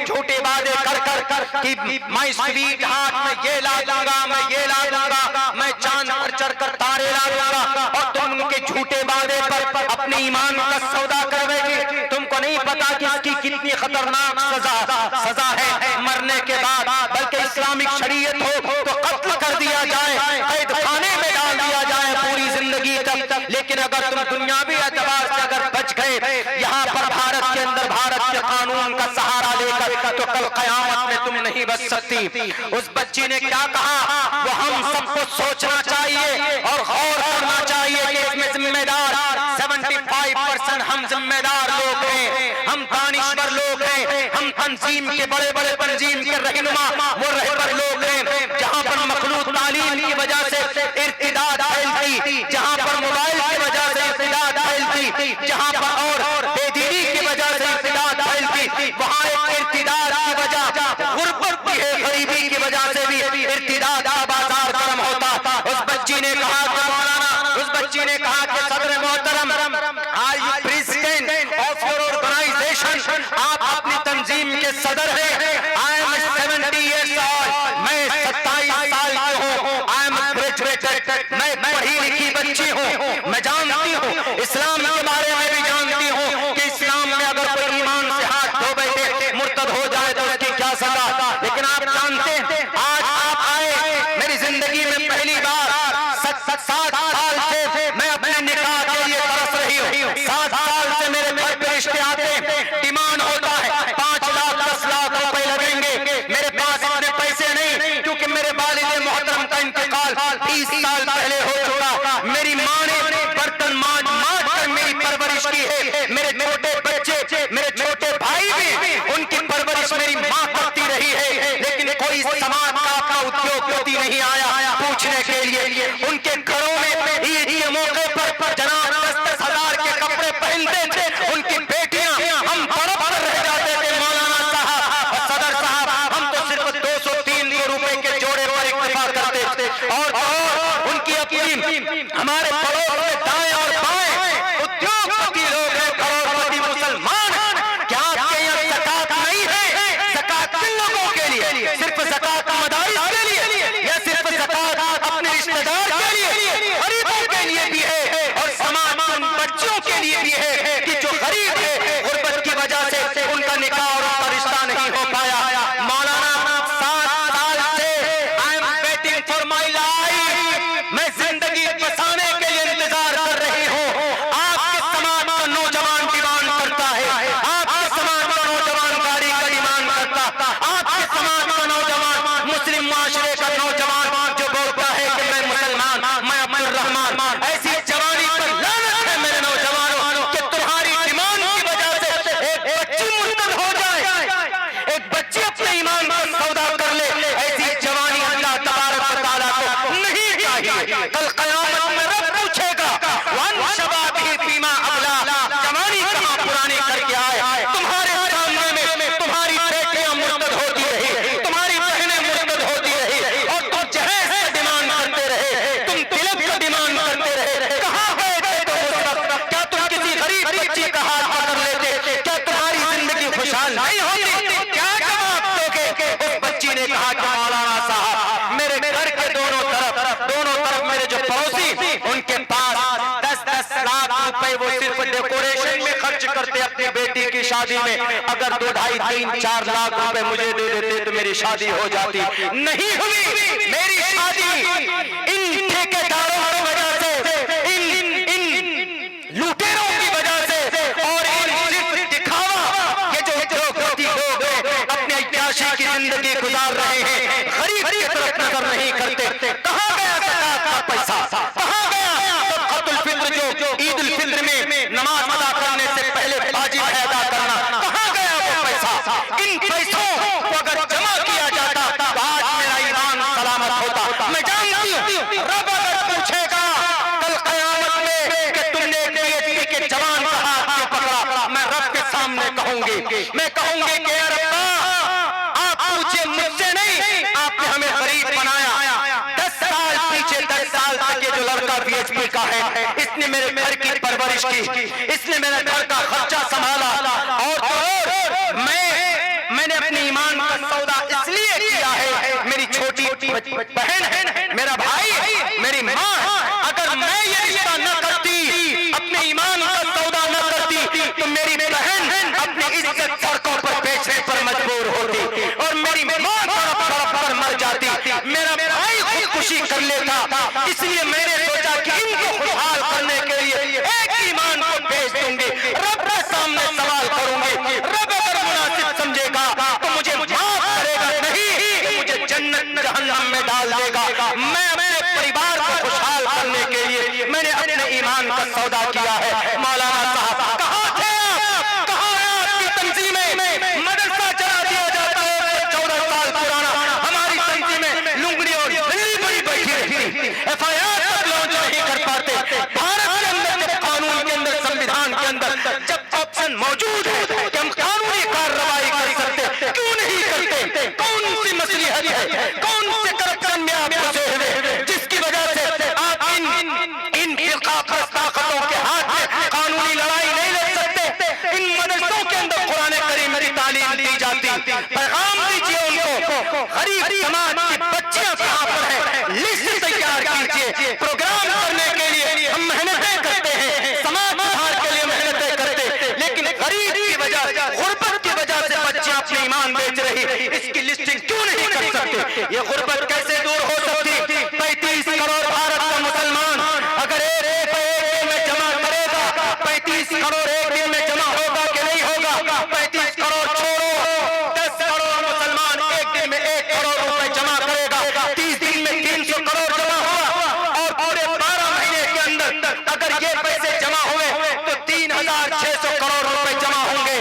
छोटे वादे कर कि मैं स्वीट हार्ट में ये ला दूंगा, मैं ये ला दूंगा, मैं चांद पर चढ़कर तारे ला दूंगा, और तुम उनके झूठे वादे पर अपने ईमान का सौदा करवेगी। तुमको नहीं पता कि इसकी कितनी खतरनाक सजा है मरने के बाद। बल्कि इस्लामिक शरीयत हो तो कत्ल कर दिया जाए, कैद खाने में डाल दिया जाए पूरी जिंदगी तक। लेकिन अगर तुम दुनियावी एतबार से अगर बच गए यहाँ पर भारत के अंदर, भारत के कानून का सहारा लेकर, तो कल क़यामत में तुम नहीं बच सकती। उस बच्ची ने क्या कहा वो हम सबको सोचना चाहिए और गौर करना चाहिए कि इसमें जिम्मेदार 75% हम जिम्मेदार लोग हैं, हम दानिश्वर लोग हैं, हम तंजीम के बड़े तंजीम के रहनुमा वो रहबर लोग हैं। जहाँ पर मखलूक तालीम की वजह से इर्तिदाद फैलती, जहाँ पर मोबाइल की वजह से इर्तिदाद फैलती, जहाँ पर और बेदीनी की वजह से इर्तिदाद फैलती, वहाँ एक इर्तिदाद की वजह गुर्बत की है, गरीबी की वजह से भी इर्तिदाद का बाजार गर्म होता। उस बच्ची ने कहा कि मौलाना, उस बच्ची ने कहा कि सदर मोहतरम, are you president of your organization, आप अपनी तंजीम के सदर हैं। आई एम 70 years old, मैं 27 साल की हूँ। आई एम ग्रेजुएटेड, मैं पढ़ी लिखी बच्ची हूँ, मैं जानती हूँ इस्लाम के बारे में भी जानती हूँ कि इस्लाम में अगर कोई ईमान से हाथ धो बैठे मुर्तद हो जाए तो उसकी क्या सजा। लेकिन आप जानते हैं आज आप आए मेरी जिंदगी में पहली बार, 7 साल से मैं अपने निकाह के लिए तरस रही हूँ। 7 साल से मेरे घर पे रिश्ते आते हैं, डिमांड होता है 5 लाख 10 लाख रुपए लगेंगे। मेरे पास इतने पैसे नहीं, क्योंकि मेरे वालिद मोहतरम का इंतकाल 20 साल पहले हो चुका। मेरी माँ ने बर्तन मांज कर मेरी परवरिश की है। मेरे छोटे बच्चे, मेरे छोटे भाई भी, उनकी परवरिश मेरी माँ करती रही है। लेकिन कोई समाज का आपका उद्योगपति नहीं आया पूछने के लिए। उनके घरों में ईद के मौके पर जनाब 10-10 हजार के कपड़े पहनते थे उनकी बेटियां, हम तड़प कर रह जाते थे मौलाना साहब और सदर साहब, हम तो सिर्फ 200-300 रुपए के जोड़े पर इक्तफा करते थे। और उनकी अपनी हमारे पड़ोस में दाएं और बाएं उद्योगपति लोग हैं, करोड़पति मुसलमान। क्या आपके यहाँ ज़कात नहीं है? ज़कात किन लोगों के लिए? सिर्फ ज़कात मदारिस के लिए, या सिर्फ ज़कात अपने रिश्तेदार के लिए? गरीबों के लिए भी है और समाज के उन बच्चों के लिए भी है कि का नौजवान जो बोलता है कि मैं मुसलमान, मैं अब्दुल रहमान, ऐसी जवानी पर लानत है मेरे नौजवानों कि तुम्हारी डिमांड की वजह से एक बच्ची मुर्तद हो जाए, एक बच्ची अपने ईमान का सौदा कर ले। ऐसी जवानी अल्लाह तबारक व तआला को नहीं चाहिए। कल क़यामत में रब पूछेगा वन शबाबिही फीमा अबला, जवानी कहां पुरानी करके आए। तुम्हारे सामने में तुम्हारी बेटियां मुर्तद होती रही, तुम्हारी बहनें मुर्तद होती रही, और तुम जहेज का डिमांड करते रहे, तुम तिलक का डिमांड करते रहे। कहां गए थे तुम उस वक्त? क्या तुम किसी गरीब बच्ची का हाथ पकड़ लेते? क्या तुम्हारी जिंदगी खुशहाल नहीं होती? क्या जवाब दोगे? उस बच्ची ने कहा कि मौलाना साहब, मेरे घर के दोनों तरफ मेरे जो पड़ोसी, उनके पास 10-10 लाख रुपए वो सिर्फ डेकोरेशन में खर्च करते अपनी बेटी की शादी में। अगर 2, 2.5, 3, 4 लाख रुपए मुझे दे देते तो मेरी शादी हो जाती। नहीं हुई मेरी शादी इन ठेकेदारों की वजह से, इन लुटेरों की वजह से, और इन सिर्फ दिखावा, ये जो गति हो गए अपने अय्याशी की जिंदगी गुजार रहे हैं, गरीब की तरफ नजर नहीं करते। कहां गया ज़कात का पैसा? कहां गया सदक़ातुल फित्र, जो ईद उल फित्र में नमाज अदा करने से पहले वाजिब है अदा करना? कहां गया वो पैसा? इन पैसों को अगर जमा किया जाता तो आज मेरा ईमान सलामत होता। मैं जानती हूं रब अगर पूछेगा कल क़यामत में कि तुमने एक PhD के जवान का हाथ क्यों पकड़ा, मैं रब के सामने कहूंगी, मैं कहूंगी कि या रब्बा, आप पूछे मुझसे नहीं, आपने हमें गरीब बनाया। 10 साल पीछे, 10 साल तक ये जो लड़का PhD का है, इसने मेरे घर की परवरिश की, इसने मेरे घर का खर्चा संभाला, और मैंने अपने ईमान का सौदा इसलिए किया है। मेरी छोटी बहन है, मेरा भाई, मेरी माँ, अगर मैं ये रिश्ता न करती, अपने ईमान का सौदा न करती, तो मेरी बहन अपनी इज्जत सड़कों पर बेचने पर मजबूर होती, और मेरी माँ तड़प कर मर जाती, मेरा भाई खुदकुशी कर लेता। इसलिए मैंने सोचा कि इनको खुशहाल करने के लिए एक ईमान को भेज दूंगी, रब के सामने सवाल करूंगी। रब अगर मुनासिब समझेगा तो मुझे माफ करेगा, नहीं तो मुझे जन्नत जहन्नम में डाल देगा। मैं अपने परिवार को खुशहाल करने के लिए मैंने अपने ईमान का सौदा किया है। मौलाना साहब कहां थे आप? कहां है आपकी तंजीमें? मदरसा चला दिया जाता है 14 साल पुराना, हमारी तंजीमें लुंगड़ी और दिल्ली बड़ी बैठी रहती, FIR तक लॉन्च नहीं कर पाते। भारत के अंदर, जब कानून के अंदर, संविधान के अंदर जब ऑप्शन मौजूद है कि हम कानूनी कार्रवाई कर सकते, क्यों नहीं करते? कौन सी मसलिहत है? कौन से करप्शन में आप फंसे हुए जिसकी वजह से आप इन फिरकाप्रस्त ताकतों के हाथ में कानूनी लड़ाई नहीं लड़ सकते? इन मदरसों के अंदर कुरान करीम की तालीम दी जाती, पैगाम दीजिए उनको। गरीब समाज की बच्चियां कहां पर है? लिस्ट तैयार कीजिए। प्रोग्राम करने के लिए हम मेहनतें करते हैं, समाज सुधार के लिए मेहनतें करते, लेकिन गरीब की वजह, गुर्बत की वजह से बच्चियां अपने ईमान बेच रही, इसकी लिस्टिंग क्यों नहीं कर सकते? ये गुर्बत कैसे दूर हो सकती? 35 करोड़ भारत का मुसलमान अगर एक में जमा करेगा, 35 करोड़ एक दिन में जमा होगा कि नहीं होगा? 35 करोड़ छोड़ो, 10 करोड़ मुसलमान एक दिन में 1 करोड़ रुपए जमा करेगा, 30 दिन में 300 करोड़ जमा हुआ, और पूरे 12 महीने के अंदर अगर ये पैसे जमा हुए तो 3600 करोड़ रुपए जमा होंगे।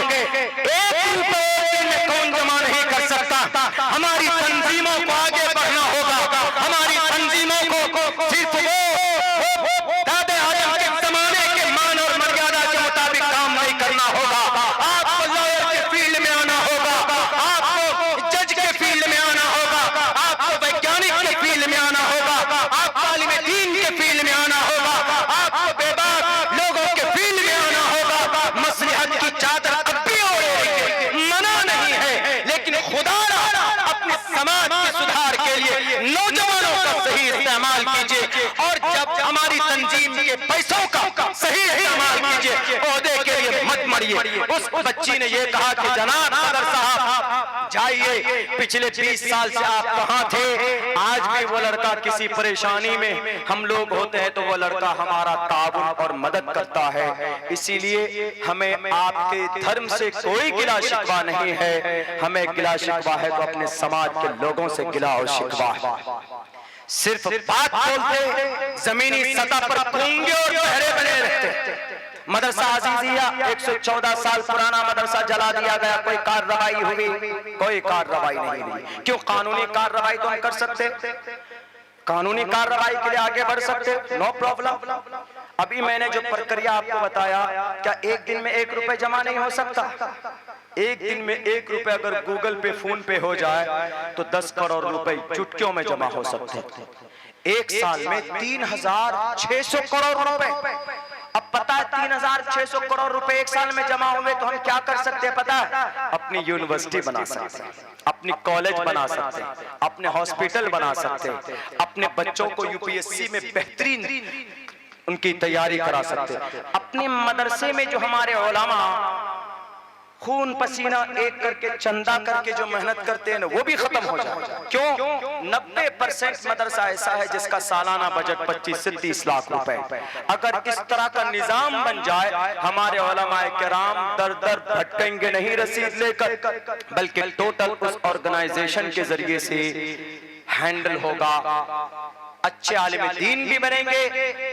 1 रुपए में कौन जमा नहीं कर सकता? हमारी तंजीमों को आगे बढ़ना होगा, हमारी तंजीमों को सिर्फ वो दादे आजम के जमाने के मान और मर्यादा के मुताबिक काम नहीं करना होगा। आपको लॉयर के फील्ड में आना होगा, आपको जज के फील्ड में आना होगा, आपको वैज्ञानिक के फील्ड में आना होगा, आपको आलिम दीन के फील्ड में आना होगा, आपको बेबाक लोगों के फील्ड में आना होगा। मसलिहत की चादर अब भी ओढ़ेंगे, मना नहीं है, लेकिन खुदा अपने समाज के सुधार के लिए नौजवानों का सही इस्तेमाल कीजिए, और जब हमारी तंजीम के पैसों का सही इस्तेमाल कीजिए, ओहदे के लिए मत मरिए। पढ़िए। उस बच्ची ने ये कहा कि जनाब सदर साहब जाइए, पिछले 20 साल से आप कहाँ थे, आज भी वो लड़का किसी परेशानी में, हम लोग होते हैं तो वो लड़का हमारा ताउन और मदद करता है, इसीलिए हमें आपके धर्म से कोई गिला शिकवा नहीं है, हमें गिला शिकवा है तो अपने समाज के लोगों से गिला और शिकवा है। सिर्फ बात बोलते, जमीनी सतह पर गूंगे और बहरे बने रहते। मदरसा अजीजिया 114 साल पुराना मदरसा जला दिया गया, कोई कार्रवाई हुई? कोई कार्रवाई नहीं हुई। क्यों? कानूनी कार्रवाई तो हम कर सकते, कानूनी कार्रवाई के लिए आगे बढ़ सकते, नो प्रॉब्लम। अभी मैंने जो प्रक्रिया आपको बताया, क्या एक दिन में 1 रुपए जमा नहीं हो सकता? एक दिन में 1 रुपए अगर गूगल पे, फोन पे हो जाए तो 10 करोड़ रुपए चुटकियों में जमा हो सकते हैं। एक साल में 3600 करोड़ रुपए। अब पता है 3600 करोड़ रुपए एक साल में जमा हुए तो हम क्या कर सकते हैं पता है? अपनी यूनिवर्सिटी बना सकते हैं, अपनी कॉलेज बना सकते हैं, अपने हॉस्पिटल बना सकते हैं, अपने बच्चों को यूपीएससी में बेहतरीन उनकी तैयारी करा सकते हैं। अपने मदरसे में जो हमारे उलमा खून पसीना एक करके चंदा करके जो मेहनत करते हैं ना, वो भी खत्म हो जाए। क्यों? 90% मदरसा ऐसा है जिसका सालाना बजट 25 से 30 लाख रुपए। अगर इस तरह का निजाम बन जाए, हमारे उलमाए किराम दर दर भटकेंगे नहीं रसीद लेकर, बल्कि टोटल उस ऑर्गेनाइजेशन के जरिए से हैंडल होगा। अच्छे आलिम दीन भी बनेंगे,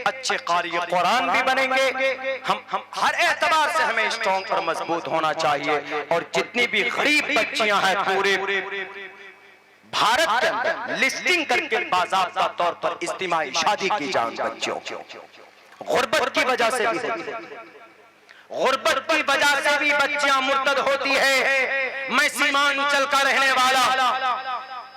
अच्छे कारी कुरान भी बनेंगे। हम हर एतबार से हमें स्ट्रॉन्ग और मजबूत होना चाहिए। और जितनी भी गरीब बच्चियां हैं पूरे भारत के अंदर लिस्टिंग करके बाज़ाब्ता तौर पर इज्तिमाई शादी की जाए बच्चियों। गुर्बत की वजह से भी, गुर्बत की वजह से भी बच्चियां मुर्तद होती है। मैं सीमांचल का रहने वाला,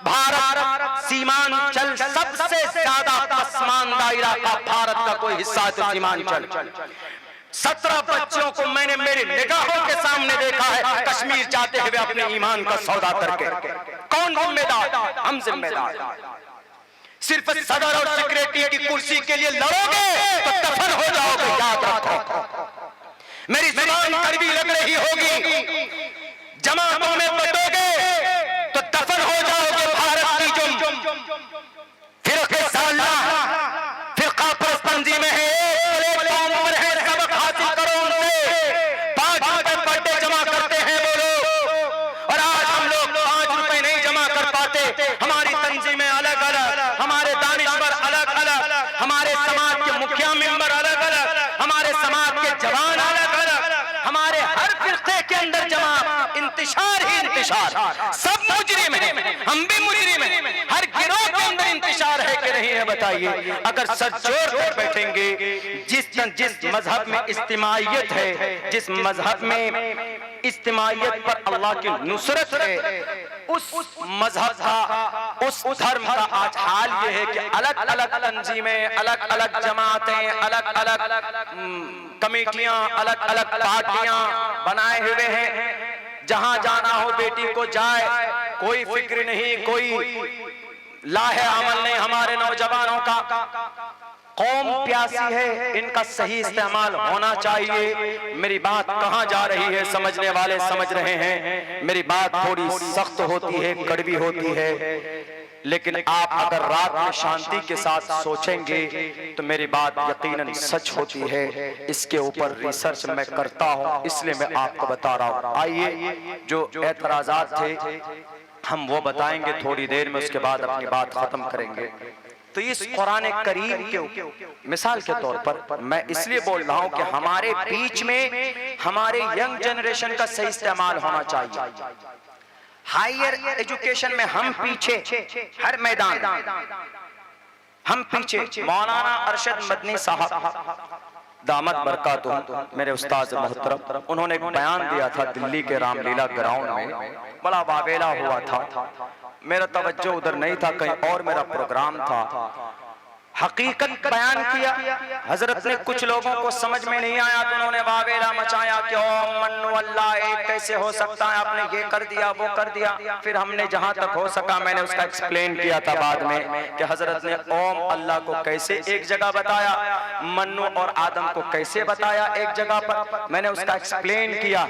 भारत सीमांचल सबसे ज्यादा पसमानदा इलाका भारत का कोई हिस्सा है तो सीमांचल। 17 बच्चों को मैंने मेरी निगाहों के सामने देखा है कश्मीर जाते हुए अपने ईमान का सौदा करके। कौन जिम्मेदार? हम जिम्मेदार। सिर्फ सदर और सेक्रेटरी की कुर्सी के लिए लड़ोगे तो दफन हो जाओगे, याद रखो। मेरी जुबान कड़वी लग रही होगी, जमातों में बटोगे तो दफन हो जाओगे। भारत की जो फिरके साला फिरका परस्पंदी में है, सबक हासिल करो उनसे। 5 रुपए पर डे जमा करते हैं वो लोग, और आज हम लोग 5 रुपए नहीं जमा कर पाते। हमारी तंजीमें अलग अलग, हमारे दानिशवर अलग अलग, हमारे समाज के मुखिया मेंबर अलग अलग, हमारे समाज के जवान अलग अलग, हमारे हर फिरके के अंदर जमा इंतशार ही इंतशार। सब मुजरिम हैं, हम भी मुजरिम हैं। हर गिरोह के अंदर इंतशार है कि नहीं है बताइए? अगर सर जोड़ कर बैठेंगे, जिस मजहब में इज्तिमाइयत है, जिस मजहब में इज्तिमाइयत पर अल्लाह की नुसरत है, उस मजहब का, उस धर्म का आज हाल ये है कि अलग अलग तंजीमें, अलग अलग जमातें, अलग अलग कमेटियां, अलग अलग पार्टियां बनाए हुए हैं। जहां जाना हो बेटी को जाए, कोई फिक्र नहीं, कोई लाहे अमल नहीं हमारे नौजवानों का। कौम प्यासी है, इनका सही इस्तेमाल होना चाहिए। मेरी बात कहां जा रही है समझने वाले समझ रहे हैं। मेरी बात थोड़ी सख्त होती है, कड़वी होती है, लेकिन आप अगर रात में शांति के साथ सोचेंगे तो मेरी बात यकीनन सच होती है। इसके ऊपर रिसर्च मैं करता हूं, इसलिए मैं आपको बता रहा हूं। आइए जो एतराजात थे हम वो बताएंगे थोड़ी देर में, उसके बाद अपनी बात खत्म करेंगे। तो इस कुरान करीम के मिसाल के तौर पर मैं इसलिए बोल रहा हूं कि हमारे बीच में हमारे यंग जनरेशन का सही इस्तेमाल होना चाहिए। हायर एजुकेशन में हम पीछे, हर मैदान हम पीछे। मौलाना अरशद मदनी साहब दामत बरकातुहू, मेरे उस्ताद मोहतरम, उन्होंने एक बयान दिया था दिल्ली के रामलीला ग्राउंड में। बड़ा वावेला हुआ था, मेरा तवज्जो उधर नहीं था, कहीं और मेरा प्रोग्राम था। हकीकत बयान किया। हजरत ने कुछ लोगों को समझ में नहीं आया तो उन्होंने वावेला मचाया कि ओ मन्नु अल्लाह एक कैसे हो सकता है, आपने ये कर दिया वो कर दिया। फिर हमने जहां तक हो सका मैंने उसका एक्सप्लेन किया था बाद में कि हजरत ने ओम अल्लाह को कैसे एक जगह बताया, मन्नु और आदम को कैसे बताया एक जगह पर, मैंने उसका एक्सप्लेन किया।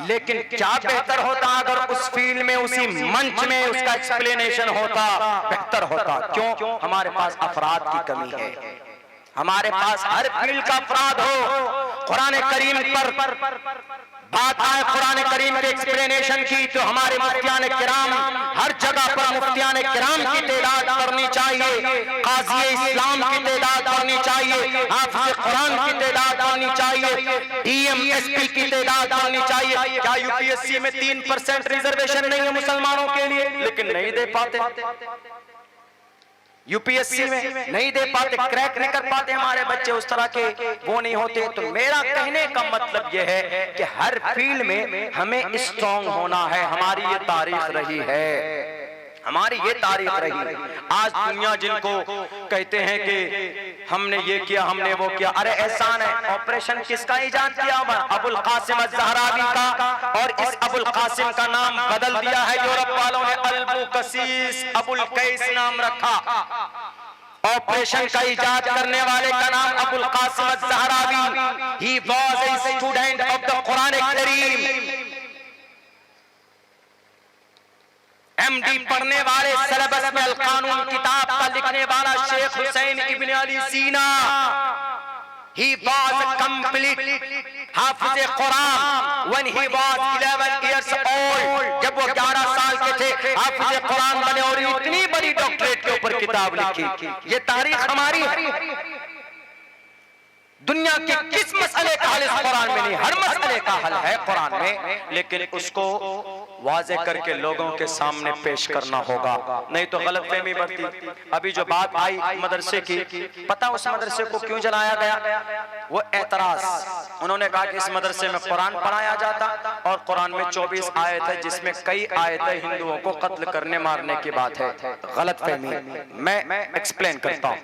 लेकिन क्या बेहतर होता अगर उस फील्ड में उसी मंच में उसका एक्सप्लेनेशन होता, बेहतर होता। क्यों? हमारे पास अफराद की कमी है, हमारे पास हर फील्ड का अफराद हो। कुरान करीम पर बात आए, कुरान करीम के एक्सप्लेनेशन की तो हमारे मुफ्तियान किराम हर जगह पर मुफ्तियान किराम की तादाद बढ़नी चाहिए, काज़ी इस्लाम की तादाद बढ़नी चाहिए, हाफिज़ कुरान की तादाद बढ़नी चाहिए, डीएमएसपी की तादाद बढ़नी चाहिए। क्या यूपीएससी में 3% रिजर्वेशन नहीं है मुसलमानों के लिए? लेकिन नहीं दे पाते, यूपीएससी में नहीं दे पाते, क्रैक नहीं कर पाते हमारे बच्चे, उस तरह के वो नहीं होते। तो मेरा कहने का मतलब यह है कि हर फील्ड में हमें स्ट्रॉन्ग होना है। हमारी ये तारीख रही है, हमारी ये तारीख रही। आज दुनिया जिनको कहते हैं कि हमने ये किया हमने वो किया, अरे एहसान है, ऑपरेशन किसका इजाद किया? अबुल कासिम अज़हरावी का, और इस अबुल कासिम का नाम बदल दिया है यूरोप वालों ने, अल्बुकसीस अबुल कैस नाम रखा। ऑपरेशन का इजाद करने वाले का नाम Abul Qasim Azharawi. He was a student of the Quran Kareem. MD पढ़ने वाले, सिलेबस में अल कानून किताब का लिखने वाला शेख हुसैन इब्न अली सीना। He was a complete हाफिज़ Quran when he was 11 years old। जब वो 11 साल के थे हाफिज़ कुरान बने और इतनी बड़ी डॉक्टरेट के ऊपर किताब लिखी। ये तारीख हमारी है। दुनिया के किस मसले का हल इस कुरान में नहीं, हर मसले का हल है कुरान में, लेकिन उसको वाज़े करके लोगों के सामने पेश करना होगा, नहीं तो गलतफहमी बढ़ती। अभी जो बात आई मदरसे की, पता उस मदरसे को क्यों जलाया गया? वो एतराज, उन्होंने कहा कि इस मदरसे में कुरान पढ़ाया जाता और कुरान में 24 आयत है जिसमें कई आयतें हिंदुओं को कत्ल करने मारने की बात है। गलतफहमी, मैं एक्सप्लेन करता हूँ।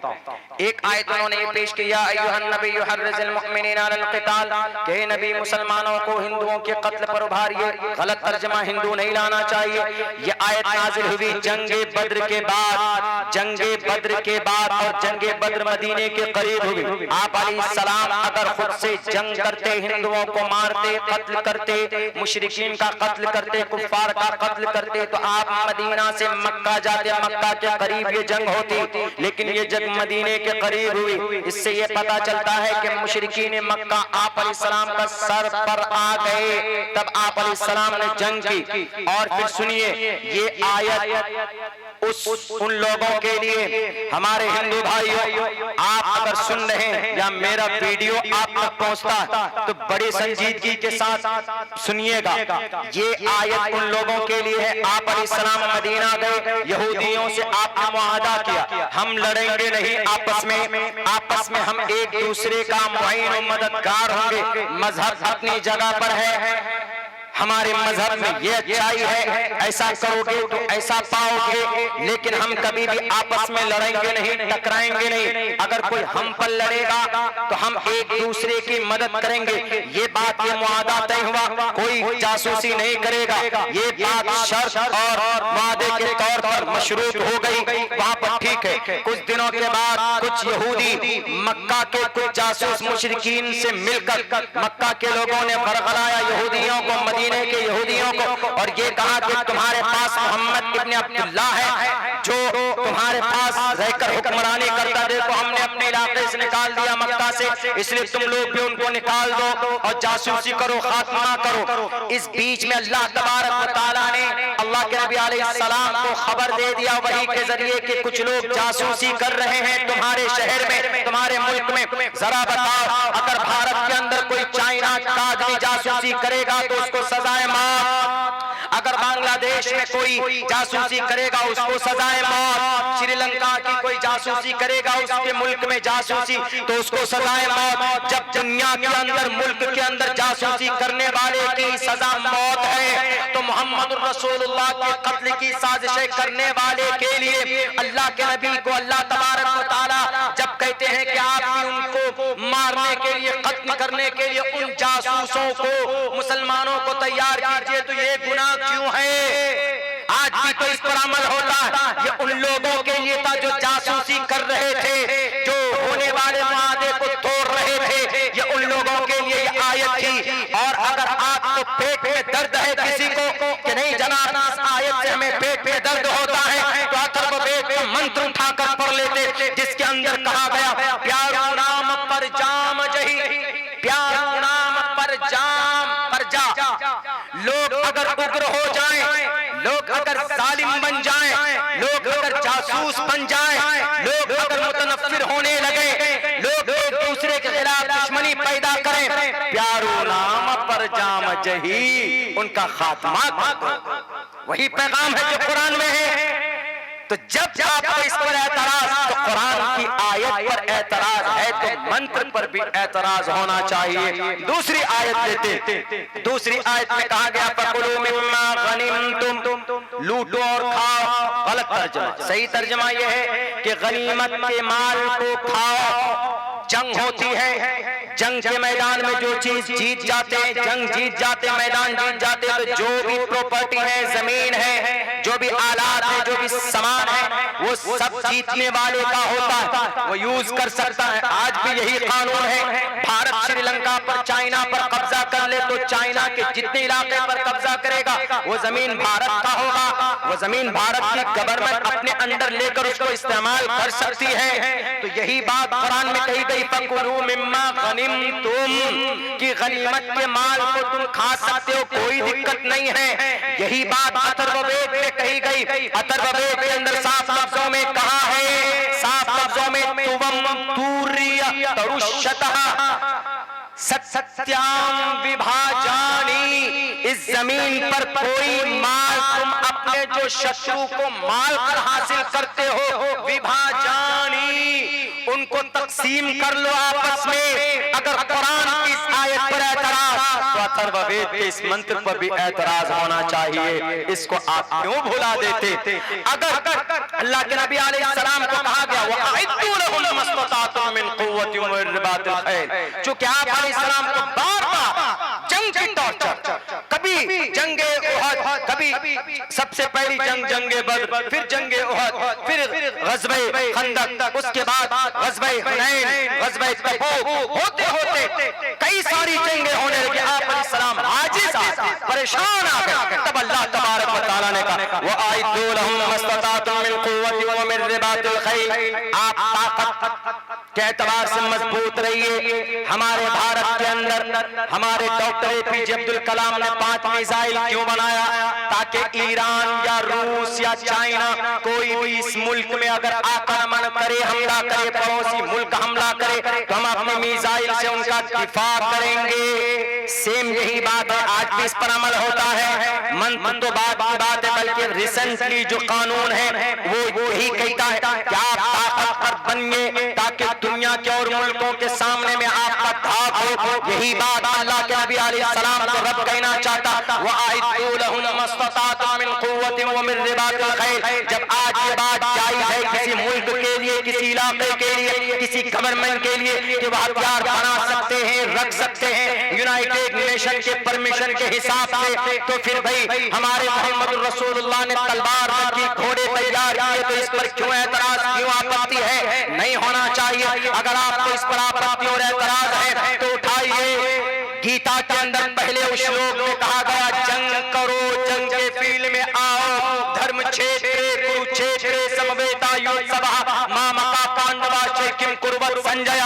एक आयत उन्होंने ये पेश किया, अय्युहन नबी युहर्रिज़ुल मुमिनीना अलल क़िताल, कि नबी मुसलमानों को हिंदुओं के कत्ल पर उभारिए। गलत तर्जुमा हिंदू नहीं लाना चाहिए। ये आयत नाज़िल हुई जंगे बद्र के बाद, जंगे बद्र के बाद, और जंगे बद्र मदीने के करीब हुई। आप अलैहिस्सलाम अगर खुद से जंग करते, हिंदुओं को मारते, कत्ल करते, मुशरिकीन का कत्ल करते, कुफ्फार का कत्ल करते, तो आप मदीना से मक्का जाते, मक्का के करीब ये जंग होती। लेकिन ये जंग मदीने के करीब हुई। इससे ये पता चलता है कि मुशरिकीन मक्का आप अलैहिस्सलाम का सर पर आ गए, तब आप अलैहिस्सलाम ने जंग की। और फिर सुनिए, ये आयत उन लोगों के लिए, हमारे हिंदू भाइयों, आप अगर सुन रहे हैं या मेरा वीडियो आप तक पहुंचता तो बड़ी संजीदगी के साथ सुनिएगा। ये आयत उन लोगों के लिए है, आप अलैहिस्सलाम मदीना गए, यहूदियों से आपने मुआहदा किया, हम लड़ेंगे नहीं आपस में हम एक दूसरे का मुआइन और मददगार होंगे। मजहब अपनी जगह पर है, हमारे मजहब में ये अच्छाई है, ऐसा करोगे तो ऐसा पाओगे, लेकिन हम कभी भी आपस में लड़ेंगे नहीं, टकराएंगे नहीं। अगर कोई हम पर लड़ेगा तो हम एक दूसरे की मदद करेंगे। ये बात, ये मुआहदा तय हुआ, कोई जासूसी नहीं करेगा। ये बात शर्त और वादे के तौर पर मशरूत हो गई, वहां पर ठीक है। कुछ दिनों के बाद कुछ यहूदी मक्का के कुछ जासूस मुशरिकीन से मिलकर मक्का के लोगों ने बरगलाया यहूदियों को, मदीने के यहूदियों को, और ये कहा कि तुम्हारे पास मोहम्मद इब्न अब्दुल्लाह है जो तुम्हारे पास रहकर हुक्मरानी करता, देखो हमने अपने इलाके से निकाल दिया मक्का से, इसलिए तुम लोग भी उनको निकाल दो और जासूसी करो, खात्मा करो। इस बीच में अल्लाह तबारक व तआला ने अल्लाह के नबी अलैहिस्सलाम को खबर दे दिया वही के जरिए कि कुछ लोग जासूसी कर रहे हैं तुम्हारे शहर में, तुम्हारे मुल्क में। जरा बताओ, अगर भारत के अंदर कोई चाइना का आदमी जासूसी करेगा तो उसको सजाए मौत, अगर बांग्लादेश बांग्लादेश में कोई जासूसी करेगा उसको सजाए मौत, श्रीलंका की कोई जासूसी करेगा उसके मुल्क में जासूसी तो उसको सजाए मौत। जब दुनिया के अंदर मुल्क के अंदर जासूसी करने वाले की सजा मौत है तो मोहम्मद रसूलुल्लाह के कत्ल की साजिशें करने वाले के लिए अल्लाह के नबी को अल्लाह तबारक व तआला जब कहते हैं कि आप भी उनको मारने के लिए, खत्म करने के लिए उन जासूसों को, मुसलमानों को तैयार कीजिए, तो ये गुनाह क्यों है? आज भी तो इस पर अमल होता है। ये उन लोगों के लिए था जो जासूसी कर रहे थे, जो होने वाले वादे को तोड़ रहे थे, ये उन लोगों के लिए ये आयत थी। और अगर आपको पेट में दर्द है किसी को कि नहीं जनाब इस आयत से हमें पेट में दर्द होता है, तो अथर्ववेद का मंत्र उठाकर पढ़ लेते जिसके अंदर कहा गया प्यारो नाम पर जाम जही, प्यारो नाम पर जाम पर जा। लोग अगर उग्र हो जाएं, लोग अगर जालिम बन जाएं, लोग अगर जासूस बन जाएं, लोग अगर मुतनफ्फिर होने लगे, लोग एक दूसरे के खिलाफ दुश्मनी पैदा करें, प्यारो नाम पर जाम जही, उनका खात्मा कर दो। वही पैगाम है जो कुरान में है। तो जब आपको इस पर एतराज, तो कुरान की आयत पर एतराज है तो मंत्र पर भी एतराज होना चाहिए। दूसरी आयत लेते, दूसरी आयत में कहा गया फकुलू मिम्मा गनिमतुम, लूटो और खाओ। गलत तर्जमा, सही तर्जमा यह है कि गनीमत के माल को खाओ। जंग होती है, जंग के मैदान में जो चीज जीत जाते हैं, जंग जीत जाते, मैदान जीत जाते, तो जो भी प्रॉपर्टी है, जमीन है, जो भी आलात है, जो भी सामान है, वो सब जीतने वाले का होता है, वो यूज कर सकता है। आज भी यही कानून है। भारत श्रीलंका पर, चाइना पर कब्जा कर ले तो चाइना के जितने इलाके पर कब्जा करेगा वो जमीन भारत का होगा, वो जमीन भारत की गवर्नमेंट अपने अंदर लेकर उसको इस्तेमाल कर सकती है। तो यही बात कुरान में कही गई फकुलू मिम्मा गनिमतुम, कि गनीमत के माल को तुम खा सकते हो, कोई दिक्कत नहीं है। यही बात अथर्ववेद में कही गई। अथर्ववेद के अंदर साफ लफ्जों में कहा है, साफ लफ्जों में तुवम तूर्य तरुष्यतः सत्याम विभाजानी, इस जमीन पर कोई माल तुम अपने जो शत्रु को माल कर हासिल करते हो, विभाजानी, उनको तकसीम कर लो आपस में। अगर कुरान की इस आयत पर एतराज, तो अथर्ववेद के इस मंत्र पर भी एतराज होना चाहिए। इसको आप क्यों भुला देते? अगर अल्लाह के नबी अलैहिस्सलाम को कहा गया वअइद्दू लहुम मस्तताअतुम मिन कुव्वतिन व रिबातिल खैल, चूंकि आप अलैहिस्सलाम को बार-बार जंग की टॉर्चर, कभी जंगे उहद, कभी सबसे पहली जंग जंगे बद्र, फिर जंगे उहद, फिर गज़वे खंदक, उसके बाद गज़वे हुनैन, गज़वे तबूक, होते होते कई सारी जंगें होने लगी। आप अलैहिस्सलाम आजिज़ आ, परेशान आ गए। तब अल्लाह तबारक व तआला ने कहा वअइद्दू लहुम मस्तताअतुम मिन कुव्वतिन व मिन रिबातिल खैल, आप ताकत के एतबार से मजबूत रहिए। हमारे भारत के अंदर हमारे डॉक्टर एपीजे अब्दुल कलाम ने 5 मिसाइल क्यों बनाया? ताकि ईरान या रूस या चाइना कोई भी इस मुल्क में अगर आक्रमण करे, हमला करे, पड़ोसी मुल्क हमला करे, तो हम अपने मिसाइल से उनका दिफा करेंगे। सेम यही बात है, आज भी इस पर अमल होता है। मन तो बात की बात है, बल्कि रिसेंटली जो कानून है वो यही कहता है कि आप ताकतवर बनिए ताकि दुनिया के और मुल्कों के सामने में आपका धाक हो। यही बात अल्लाह के नबी अलैहिस्सलाम को रब कहना चाहता, वअइद्दू लहुम मस्तताअतुम मिन कुव्वतिन व मिन रिबातिल खैल। जब आज ये बात जायज है किसी मुल्क के लिए, किसी इलाके के लिए, किसी गवर्नमेंट के लिए कि वह हथियार बना सकते हैं, रख सकते हैं यूनाइटेड नेशन के परमिशन के हिसाब से, तो फिर भाई हमारे मोहम्मद रसूलुल्लाह ने तलवार रखी, घोड़े तैयार किए, तो इस पर क्यों एतराज, क्यों आपत्ति है? नहीं होना चाहिए। अगर आपको इस पर आपत्ति और एतराज है तो उठाइए। गीता के अंदर पहले उस श्लोक में कहा गया जंग करो, जंग के फील्ड में आओ, धर्म क्षेत्रे कुरुक्षेत्रे समवेता युत्सवः मामका पांडवा किम कुर्वत संजय।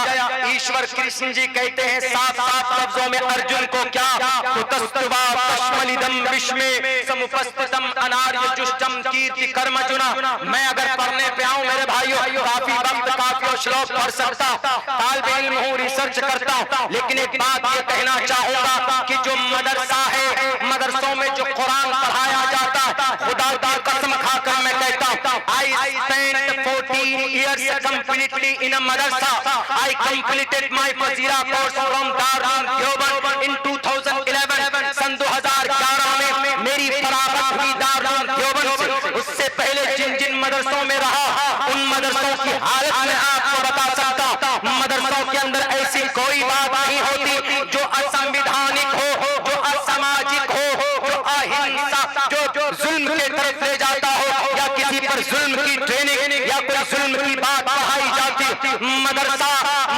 इस ईश्वर कृष्ण जी कहते हैं साफ साफ लफ्जों में अर्जुन को क्या, कुतस्तुवा कश्मलिदम विश्वे समुपस्थितम अनार्य जुष्टम कीर्ति कर्मजुना। मैं अगर पढ़ने पे आऊं मेरे भाइयों, काफी वक्त काफी श्लोक पढ़ सकता, तालिब इल्म हूं, रिसर्च करता हूं, लेकिन एक बात ये कहना चाहूंगा कि जो मदरसा है, मदरसों में जो कुरान पढ़ाया जाता है, खुदा की कसम खाकर मैं कहता हूं, I spent 14 years completely in a madrasa. I completed my Fazira course from Darul Deoband in 2011. सन 2011 में मेरी फरागत हुई दारुल देवबंद से। उससे पहले जिन जिन मदरसों में रहा, उन मदरसों की हालत में आपको बता सकता हूं। मदरसों के अंदर ऐसी कोई बात नहीं होती जो असंवैधानिक हो, जो असामाजिक हो, जो अहिंसा, जो जुल्म के तरफ ले जाता हो, या किसी पर जुल्म की ट्रेनिंग या कोई जुल्म की बात पढ़ाई जाती।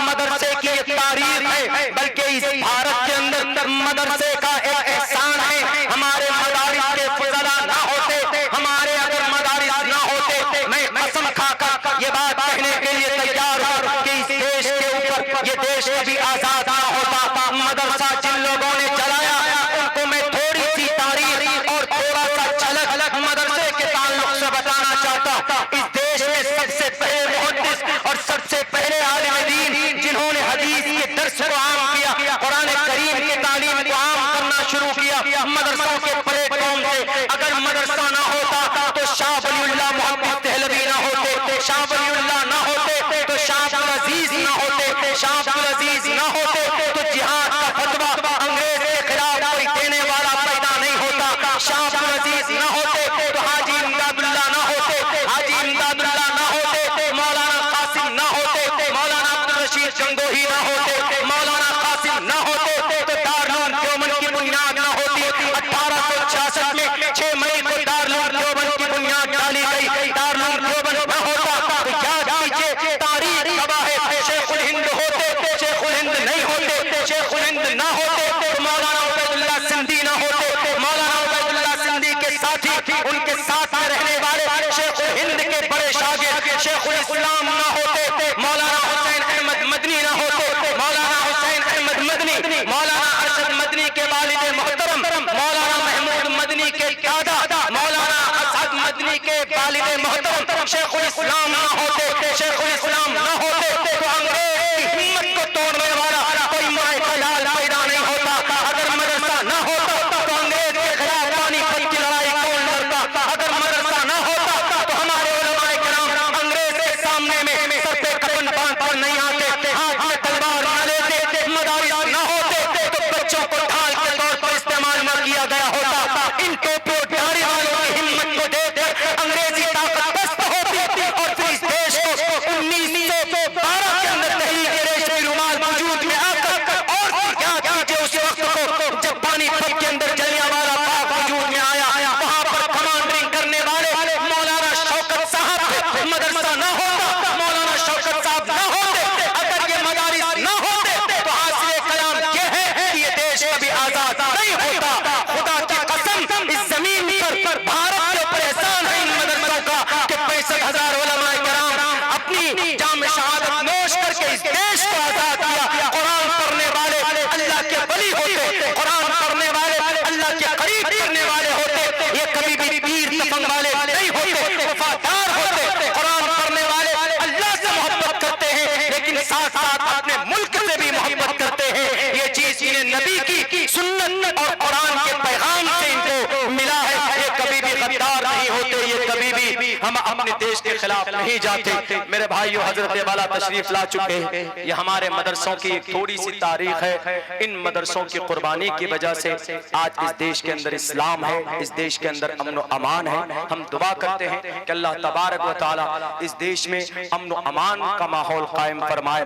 मदरसे की एक तारीफ है, बल्कि इस भारत के अंदर मदरसे का एक एहसान है। हमारे मदारिस के फुजला ना होते, हमारे अगर मदारिस ना होते, मैं कसम खाकर ये बात कहने के लिए तैयार हूं कि इस देश के ऊपर ये देश कभी आजाद ना होता। मदरसा जिन लोगों ने चलाया, उनको मैं थोड़ी सी तारीफ और थोड़ा सा झलक मदरसे के ताल्लुक से बताना चाहता। इस देश में सबसे पहले मुहद्दिस और सबसे पहले आलिम दीन जिन्होंने हदीस के दर्स को आम किया, कुरान करीम की तालीम को आम करना शुरू किया, मदरसों के प्लेटफॉर्म से। अगर मदरसा ना होता तो शाह वलीउल्लाह मुहद्दिस देहलवी ना होते, शाह वलीउल्लाह ना होते तो शाह अब्दुल अजीज ना होते, शाह अब्दुल अजीज ना होते तो जिहाद का फतवा अंग्रेज के खिलाफ कोई देने वाला पैदा नहीं होता, शाह अब्दुल अजीज ना होते तो हाजी इमदादुल्लाह ना होते, हाजी इमदादुल्लाह ना होते, मौलाना कासिम ना होते, मौलाना अब्दुल रशीद गंगोही ना होते, मौलाना कासिम ना होते तो दारुल देवबंद की बुनियाद ना होती। 1866 में 6 मई को दारुल देवबंद की बुनियाद डाली गई। दारुल देवबंद ना होता तो याद कीजिए, तारीख गवाह है, शेखुल हिंद होते, शेखुल हिंद नहीं होते, शेखुल हिंद ना होते तो मौलाना उबैदुल्लाह सिंधी ना होते, मौलाना उबैदुल्लाह सिंधी के साथी, उनके साथ में रहने वाले शेखुल हिंद के बड़े शागिर्द शेखुल इस्लाम ना होते, मौलाना हुसैन अहमद मदनी ना होते, मौलाना हुसैन अहमद मदनी, मौलाना अरशद मदनी के वालिद मोहतरम, मौलाना महमूद मदनी के दादा, मौलाना असद मदनी के वालिद मोहतरम शेखुल इस्लाम ना होते, शेखुल इस्लाम ना होते तो अंग्रेज की हिम्मत को तोड़ने वाला कोई माए-कलाल पैदा नहीं होता। अगर मदरसा ना होता तो अंग्रेज के खिलाफ पानीपत की लड़ाई कौन लड़ता? अगर मदरसा ना होता तो हमारे उलमाए किराम अंग्रेज के सामने में सर पे कफन बांध कर नहीं आते, हाथ में तलवार न लेते। मदारिस ना होते तो बच्चों को ढाल के तौर पर इस्तेमाल न किया गया होता। इन टोपी-धारी वालों की हिम्मत को देख अंग्रेजी ताकत पस्त होती और फिर इस देश को 1912 के अंदर तहरीक रेशमी रुमाल वजूद में आकर, और क्या कीजिए उस वक्त को जब पानीपत के अंदर जलियांवाला बाग वजूद में आया, वहां पर कमांडरिंग करने वाले मौलाना शौकत साहब थे। मदरसा ना होता, मौलाना शौकत साहब ना होते, अगर ये मदारिस ना होते तो हासिल कलाम ये है कि ये देश कभी आजाद नहीं होता। खुदा की कसम, इस जमीन पर भारत के ऊपर एहसान है इन मदरसों का कि 65,000 उलमाए किराम अपनी जाम शहादत नोश करके इस देश को आजाद किया। कुरान पढ़ने वाले अल्लाह के वली होते, कुरान पढ़ने वाले अल्लाह के करीब करने वाले होते, ये कभी भी तीर तपंग वाले नहीं होते, वफादार होते। कुरान पढ़ने वाले अल्लाह से मोहब्बत करते हैं, लेकिन साथ साथ अपने मुल्क से भी मोहब्बत करते हैं। ये चीज इन्हें नबी की सुन्नत और कुरान के पैगाम से इनको मिला है। ये कभी भी गद्दार नहीं होते, ये कभी भी हम अपने देश के खिलाफ नहीं जाते। मेरे भाइयों, हजरत वाला तशरीफ ला चुके हैं। ये हमारे मदरसों की एक थोड़ी सी तारीख है। इन मदरसों की कुर्बानी की वजह से आज इस देश के अंदर इस्लाम है, इस देश के अंदर अमन व अमान है। हम दुआ करते हैं कि अल्लाह तबारक व तआला इस देश में अमन व अमान का माहौल कायम फरमाए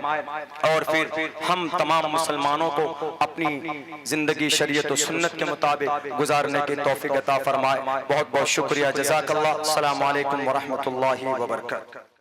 और फिर हम तमाम मुसलमानों को अपनी जिंदगी शरीयत व सुन्नत के मुताबिक गुजारने की तौफीक अता फरमाए। बहुत बहुत शुक्रिया, जज़ाकल्लाह। अस्सलामु अलैकुम व रहमतुल्लाहि व बरकातहू।